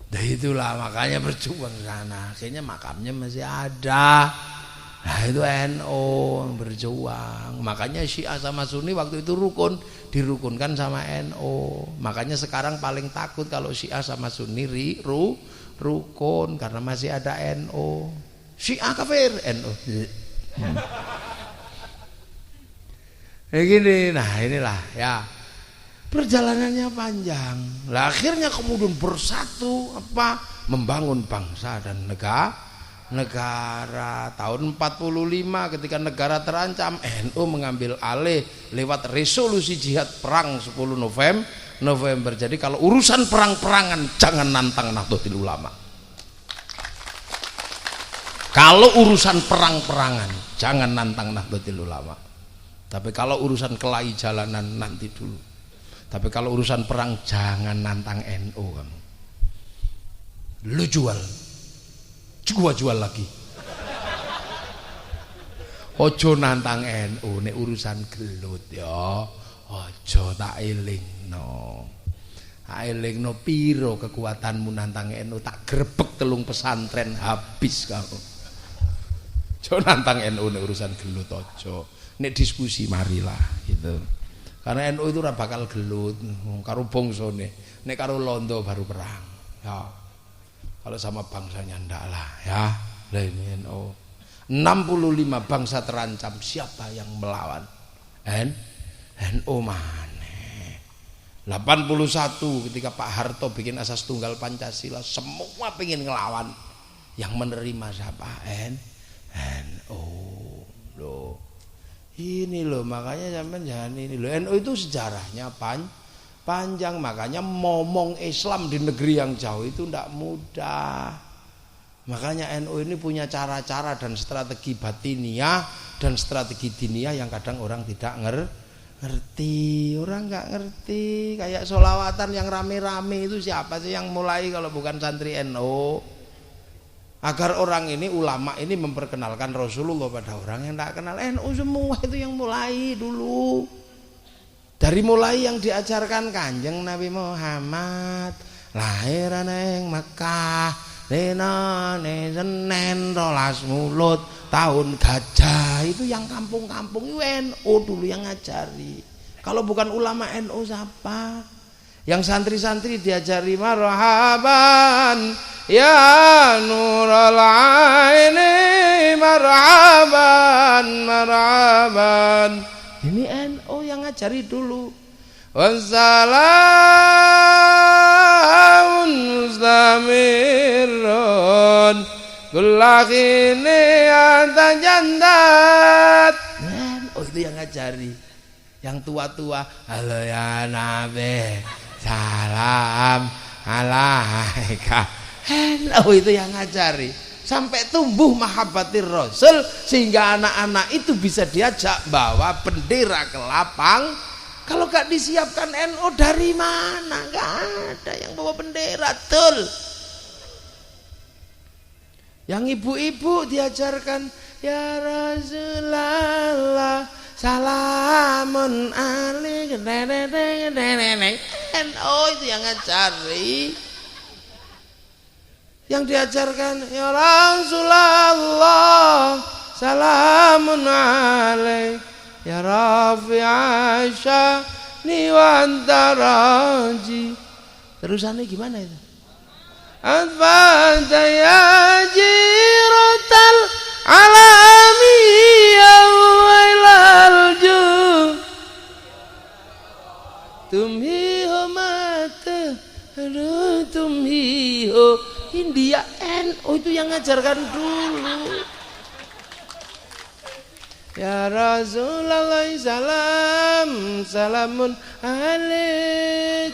Nah itulah makanya berjuang sana. Akhirnya makamnya masih ada. Nah itu NU berjuang. Makanya Syiah sama Sunni waktu itu rukun, dirukunkan sama NU. Makanya sekarang paling takut kalau Syiah sama Sunni rukun karena masih ada NU. Syiah kafir, NU. Kayak gini. Nah inilah ya. Perjalanannya panjang. Lah akhirnya kemudian bersatu membangun bangsa dan negara. Tahun 45 ketika negara terancam, NU mengambil alih lewat resolusi jihad perang 10 November. Jadi kalau urusan perang-perangan jangan nantang Nahdlatul Ulama. Kalau urusan perang-perangan jangan nantang Nahdlatul Ulama. Tapi kalau urusan kelahi jalanan nanti dulu. Tapi kalau urusan perang jangan nantang NU kamu. Lu gua jual lagi. Ojo nantang NU nek urusan gelut ya. Ojo tak elingno. Tak elingno piro kekuatanmu nantang NU, tak grebek telung pesantren habis kamu. Ojo nantang NU nek urusan gelut ojo. Nek diskusi marilah gitu. Karena NU itu ora bakal gelut karo bangsane. Nek karo londo baru perang. Ya. Kalau sama bangsanya ndak lah ya. Lah ini NU. 65 bangsa terancam, siapa yang melawan? NU maneh. 81 ketika Pak Harto bikin asas tunggal Pancasila, semua pengen ngelawan. Yang menerima siapa? NU. Loh. Ini loh, makanya sampean jangan ini loh. NU itu sejarahnya panjang, makanya ngomong Islam di negeri yang jauh itu tidak mudah. Makanya NU ini punya cara-cara dan strategi batiniah dan strategi diniyah yang kadang orang tidak ngerti. Orang nggak ngerti. Kayak sholawatan yang rame-rame itu siapa sih yang mulai kalau bukan santri NU? Agar orang ini, ulama ini memperkenalkan Rasulullah pada orang yang tidak kenal. NU semua itu yang mulai dulu. Dari mulai yang diajarkan Kanjeng Nabi Muhammad, lahir neng Mekah, dinane Senen 12 Mulut tahun gajah, itu yang kampung-kampung itu NU dulu yang ngajari. Kalau bukan ulama NU siapa? Yang santri-santri diajari marhaban ya nurul aini, marhaban. Ini NU yang ngajari dulu. Wassalamun mustamirun kullakini antajandat. NU itu yang ngajari. Yang tua-tua, halo ya Nabi, salam alaika. NU itu yang ngajari. Sampai tumbuh mahabbatir Rasul sehingga anak-anak itu bisa diajak bawa bendera ke lapang. Kalau gak disiapkan NU dari mana? Gak ada yang bawa bendera tul. Yang ibu-ibu diajarkan ya Rasulullah salamun alaika. NU itu yang ngajari. Yang diajarkan ya Rasulullah salamun alaik ya rafi'a sya'ni wa antaraji. Terusannya gimana itu? Adfata ya jiratal alami ya wailal ju tumhiho mata aduh tumhiho India NU itu yang ngajarkan dulu. Ya Rasulullah salam salamun alaik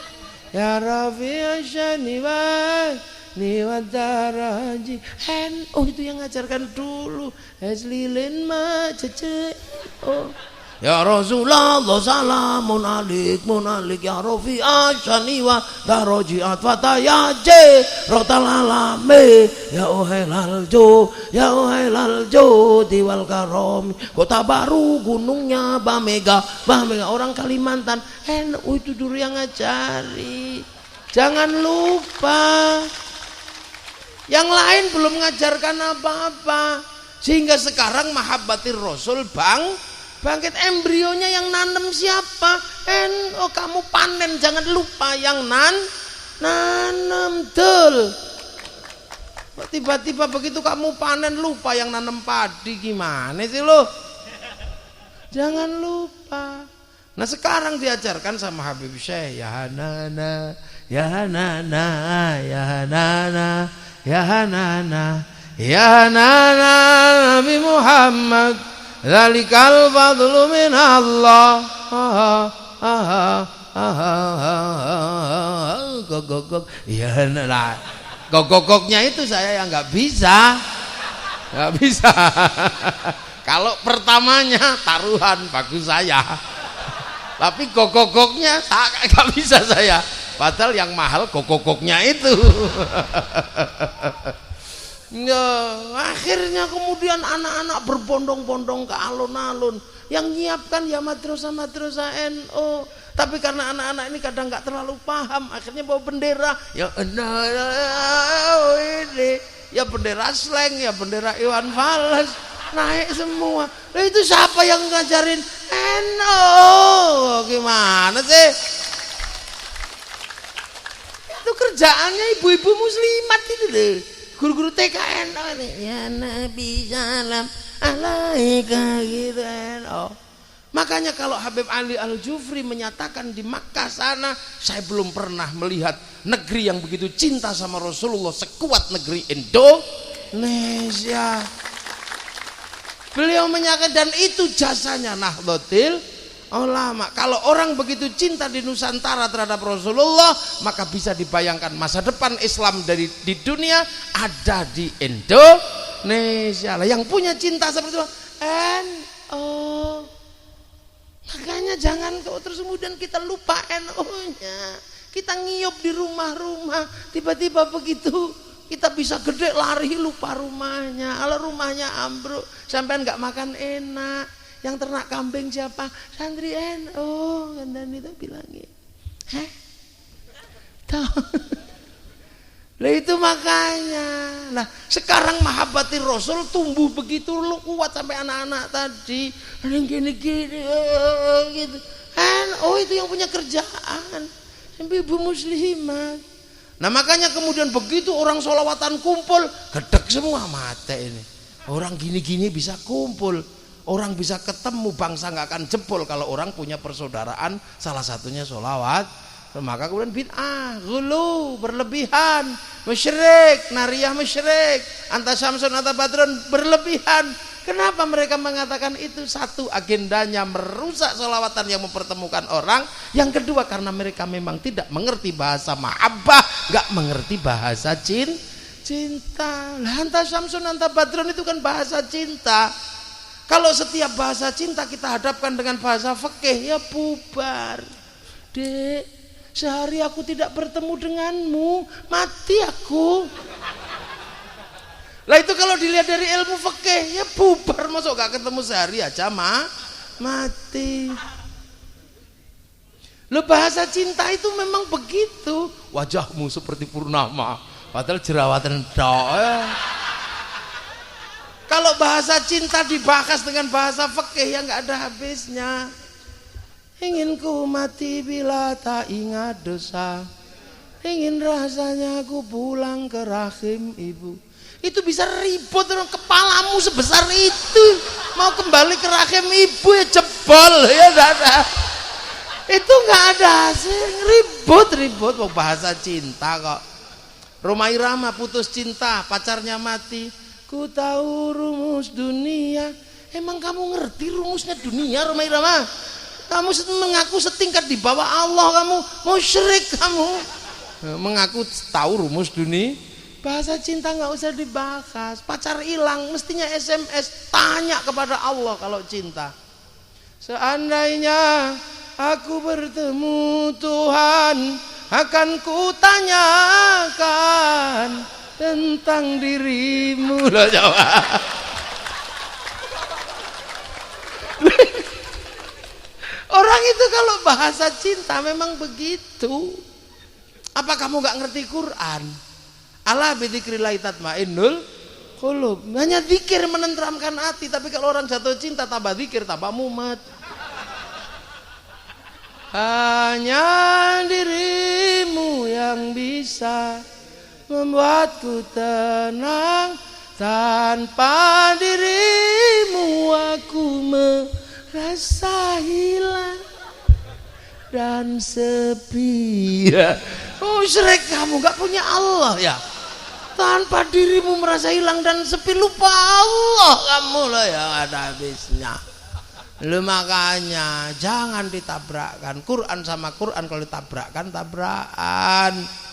ya Rafi'a syani wa niwadaraji NU itu yang ngajarkan dulu. Eslilin ma cece ya Rasulullah salamun alik ya Rafi'a syani wa darajiat fatayaje rotal alame ya uhailal jo diwal karom kota baru gunungnya Bamega orang Kalimantan. NU itu dulu yang ngajari. Jangan lupa yang lain belum ngajarkan apa-apa sehingga sekarang mahabbatir Rasul bangkit. Embrionya yang nanem siapa? Kamu panen, jangan lupa yang nanem dul. Tiba-tiba begitu kamu panen lupa yang nanem padi, gimana sih lo? Jangan lupa. Nah sekarang diajarkan sama Habib Syekh ya nana ya nana ya nana ya nana ya nana Nabi Muhammad zalikal fadlu min Allah. Gogok ya nah gogoknya itu saya yang nggak bisa kalau pertamanya taruhan bagus saya, tapi gogoknya nggak bisa saya, padahal yang mahal gogoknya itu. Ya, akhirnya kemudian anak-anak berbondong-bondong ke alun-alun. Yang nyiapkan ya madrasah NU. Tapi karena anak-anak ini kadang nggak terlalu paham, akhirnya bawa bendera. Ya ini, ya bendera Slang, ya bendera Iwan Fals, naik semua. Nah, itu siapa yang ngajarin NU? Gimana sih? Itu kerjaannya ibu-ibu muslimat itu deh. Guru-guru TKN ini ya Nabi salam alaika gitu. Makanya kalau Habib Ali Al-Jufri menyatakan di Makkah sana, saya belum pernah melihat negeri yang begitu cinta sama Rasulullah sekuat negeri Indonesia. Beliau menyatakan, dan itu jasanya Nahdlatul Ulama. Kalau orang begitu cinta di Nusantara terhadap Rasulullah, maka bisa dibayangkan masa depan Islam di dunia ada di Indonesia lah. Yang punya cinta seperti itu NU. Makanya jangan terus kemudian kita lupa NU-nya. Kita ngiyup di rumah-rumah, tiba-tiba begitu kita bisa gede lari lupa rumahnya. Kalau rumahnya ambruk, sampean nggak makan enak. Yang ternak kambing siapa? Santri NU. Dan itu bilangin, tahu? Lah itu makanya. Nah sekarang mahabbatir Rasul tumbuh begitu kuat sampai anak-anak tadi ada yang gini-gini gitu. NU itu yang punya kerjaan. Sampai ibu muslimat. Nah makanya kemudian begitu orang sholawatan kumpul, gedek semua mata ini. Orang gini-gini bisa kumpul. Orang bisa ketemu, bangsa nggak akan jebol kalau orang punya persaudaraan, salah satunya sholawat. Maka kemudian bid'ah, ghulu, berlebihan, musyrik, nariyah musyrik, anta syamsun anta badrun, berlebihan. Kenapa mereka mengatakan itu? Satu, agendanya merusak sholawatan yang mempertemukan orang. Yang kedua, karena mereka memang tidak mengerti bahasa mahabbah, nggak mengerti bahasa cinta. Lah anta syamsun anta badrun itu kan bahasa cinta. Kalau setiap bahasa cinta kita hadapkan dengan bahasa fikih, ya bubar. Dek, sehari aku tidak bertemu denganmu, mati aku. Lah itu kalau dilihat dari ilmu fikih, ya bubar. Masuk gak ketemu sehari aja mati. Lo bahasa cinta itu memang begitu. Wajahmu seperti purnama, padahal jerawatan dok. Kalau bahasa cinta dibahas dengan bahasa fikih yang nggak ada habisnya. Ingin ku mati bila tak ingat dosa, ingin rasanya aku pulang ke rahim ibu. Itu bisa ribut, kepalamu sebesar itu mau kembali ke rahim ibu ya jebol ya ada. Itu nggak ada hasil, ribut bahasa cinta kok. Rhoma Irama putus cinta, pacarnya mati. Ku tahu rumus dunia. Emang kamu ngerti rumusnya dunia, Rhoma Irama? Kamu mengaku setingkat di bawah Allah, kamu musyrik kamu. Mengaku tahu rumus dunia. Bahasa cinta nggak usah dibahas. Pacar hilang, mestinya SMS tanya kepada Allah kalau cinta. Seandainya aku bertemu Tuhan, akan kutanyakan tentang dirimu. Loh jawab. Orang itu kalau bahasa cinta memang begitu. Apa kamu gak ngerti Quran? Ala bidzikrillah tatmainnul qulub. Hanya zikir menenteramkan hati, tapi kalau orang jatuh cinta tambah zikir tambah mumet. Hanya dirimu yang bisa membuatku tenang. Tanpa dirimu aku merasa hilang dan sepi. Oh syrik kamu gak punya Allah ya. Tanpa dirimu merasa hilang dan sepi, lupa Allah kamu loh yang ada habisnya. Lu makanya jangan ditabrakkan Quran sama Quran. Kalau ditabrakkan tabrakan.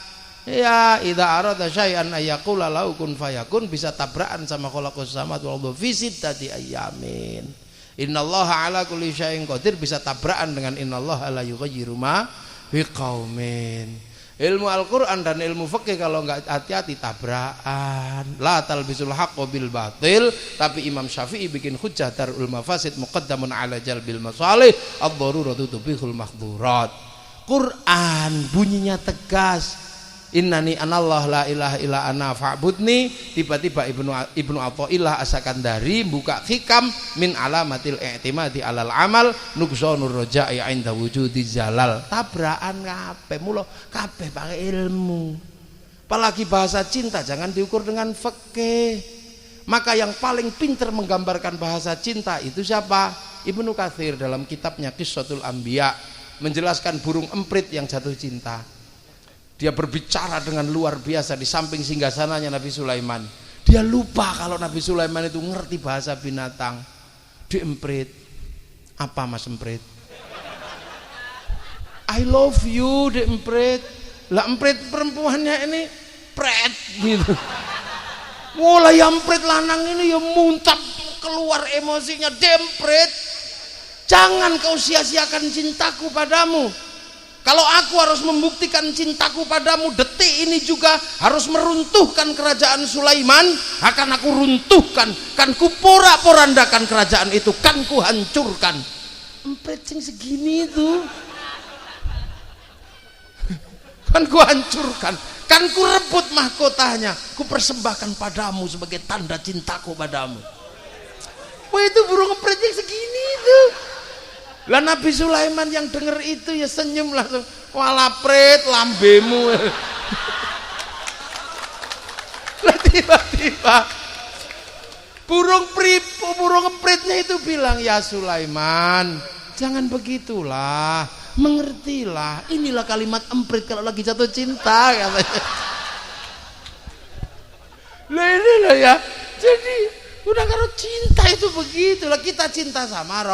Ya idza arada syai'an ayyaqula lahu kun fayakun, bisa tabrakan sama khalaqus samawati wal ardi fi sittati ayyamin. Innallaha ala kulli syai'in qadir, bisa tabrakan dengan innallaha la yughayyiru ma biqaumin. Ilmu Al-Quran dan ilmu fikih kalau nggak hati-hati tabrakan. La talbisul haqqo bil batil. Tapi Imam Syafi'i bikin hujjah darul mafasid muqaddamun ala jalbil masalih, ad-daruratu tubihul mahdhurat. Quran bunyinya tegas. Innani anallah la ilaha illa ana fa'budni. Tiba-tiba Ibnu Athaillah As-Sakandari buka hikam min alamatil i'timadi alal amal nuqsanur raja'i 'inda wujudi zalal. Tabrakan kabeh, mulo kabeh pakai ilmu. Apalagi bahasa cinta jangan diukur dengan fikih. Maka yang paling pintar menggambarkan bahasa cinta itu siapa? Ibnu Katsir dalam kitabnya Qissatul Anbiya menjelaskan burung emprit yang jatuh cinta. Dia berbicara dengan luar biasa di samping singgasananya Nabi Sulaiman. Dia lupa kalau Nabi Sulaiman itu ngerti bahasa binatang. Diemprit. Apa mas emprit? I love you, diemprit. Lah emprit perempuannya ini pret gitu. Mulai emprit lanang ini ya muntap keluar emosinya, diemprit. Jangan kau sia-siakan cintaku padamu. Kalau aku harus membuktikan cintaku padamu, detik ini juga harus meruntuhkan kerajaan Sulaiman, akan aku runtuhkan, kan ku porak-porandakan kerajaan itu, kan ku hancurkan. Empret sing segini itu kan ku hancurkan, kan ku rebut mahkotanya, ku persembahkan padamu sebagai tanda cintaku padamu. Wah itu burung empret yang segini itu. Lah Nabi Sulaiman yang denger itu ya senyum langsung. Walapret lambemu. Lah tiba-tiba burung empritnya itu bilang, ya Sulaiman, jangan begitulah, mengertilah. Inilah kalimat emprit kalau lagi jatuh cinta katanya. Lah ini lah ya. Jadi udah kalau cinta itu begitulah, kita cinta sama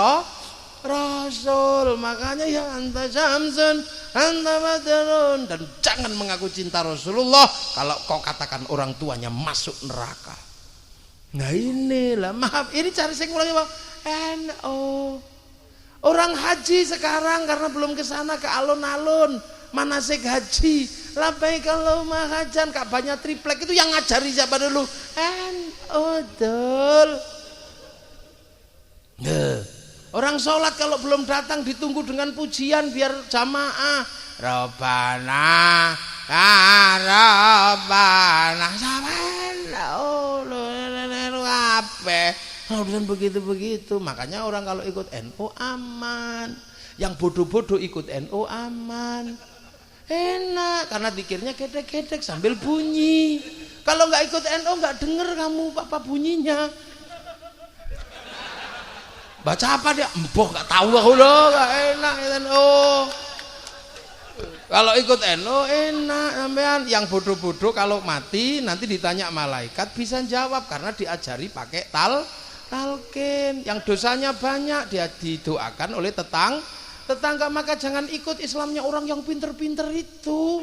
Rasul, makanya ya anta syamsun anta badrun, dan jangan mengaku cinta Rasulullah kalau kau katakan orang tuanya masuk neraka. Nah inilah, maaf ini cari sing ulangi Bang. NO orang haji sekarang karena belum ke sana, ke alun-alun manasik haji, labbaik Allahumma hajjan, Ka'bahnya triplek, itu yang ngajari siapa dulu? NO dul. Orang sholat kalau belum datang ditunggu dengan pujian biar jamaah. Rabbana Rabbana sabana apa? Urusan begitu-begitu. Makanya orang kalau ikut NU aman. Yang bodoh-bodoh ikut NU aman. Enak karena dikirnya gedek-gedek sambil bunyi. Kalau nggak ikut NU nggak denger kamu apa bunyinya. Baca apa dia? Mbok nggak tahu aku loh, nggak enak NU. Kalau ikut NU enak sampean. Yang bodoh-bodoh kalau mati nanti ditanya malaikat bisa jawab karena diajari pakai talqin. Yang dosanya banyak dia didoakan oleh tetangga, maka jangan ikut Islamnya orang yang pinter-pinter itu.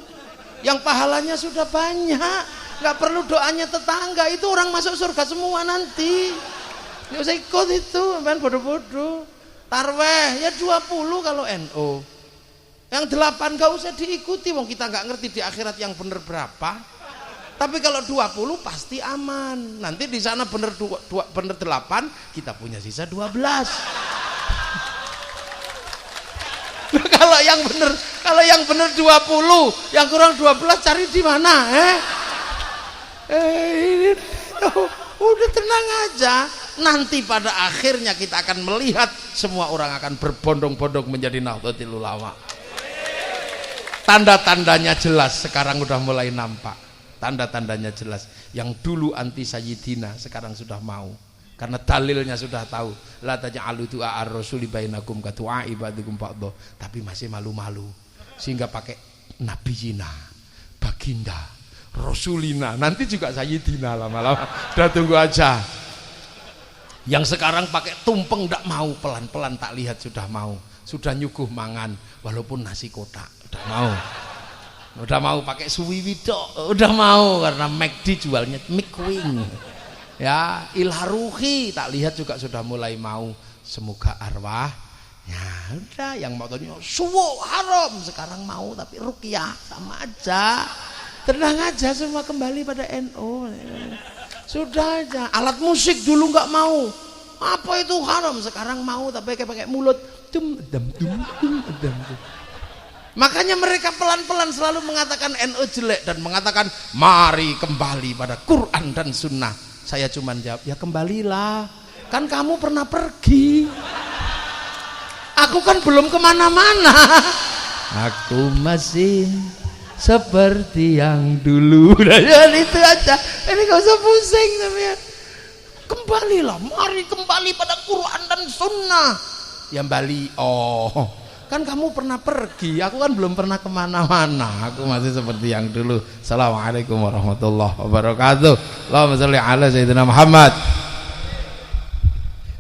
Yang pahalanya sudah banyak, nggak perlu doanya tetangga, itu orang masuk surga semua nanti. Nggak usah ikut itu, sampean bodoh-bodoh. Tarweh ya 20 kalau NU. Yang 8 nggak usah diikuti, wong kita nggak ngerti di akhirat yang bener berapa. Tapi kalau 20 pasti aman. Nanti di sana bener 8, kita punya sisa 12. Kalau yang bener 20, yang kurang 12 cari di mana? Udah tenang aja. Nanti pada akhirnya kita akan melihat semua orang akan berbondong-bondong menjadi Nahdlatul Ulama. Tanda-tandanya jelas sekarang udah mulai nampak. Tanda-tandanya jelas. Yang dulu anti Sayyidina sekarang sudah mau. Karena dalilnya sudah tahu. La taj'alu du'a ar-rasuli bainakum ka du'a ibadikum ba'dha. Tapi masih malu-malu. Sehingga pakai nabiyina, baginda, rasulina. Nanti juga Sayyidina lama-lama. Udah tunggu aja. Yang sekarang pakai tumpeng ndak mau, pelan-pelan tak lihat sudah mau. Sudah nyuguh mangan walaupun nasi kotak. Udah mau pakai suwiwi tok, udah mau karena McD jualnya McWing. Ya, Ilharuhi tak lihat juga sudah mulai mau. Semoga arwah. Ya udah, yang mau tanya suwo haram sekarang mau, tapi ruqyah sama aja. Tenang aja, semua kembali pada NU. Sudah aja. Alat musik dulu nggak mau. Apa itu haram, sekarang mau tapi pakai mulut. Makanya mereka pelan-pelan selalu mengatakan NU jelek dan mengatakan mari kembali pada Quran dan Sunnah. Saya cuma jawab, ya kembalilah, kan kamu pernah pergi, aku kan belum kemana-mana, aku masih seperti yang dulu. Dan itu aja, ini gak usah pusing. Kembalilah, mari kembali pada Quran dan Sunnah. Yang Bali, kan kamu pernah pergi, aku kan belum pernah kemana-mana, aku masih seperti yang dulu. Assalamualaikum warahmatullahi wabarakatuh. Allahumma sholli ala sayyidina Muhammad.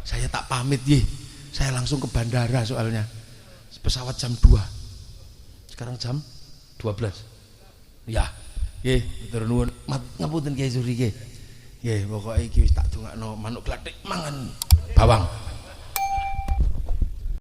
Saya tak pamit saya langsung ke bandara soalnya pesawat jam 2, sekarang jam 12 ya. Matur nuwun, ngapunten Kyai Suri. Pokoknya iki wis tak dongakno manuk glathik mangan bawang.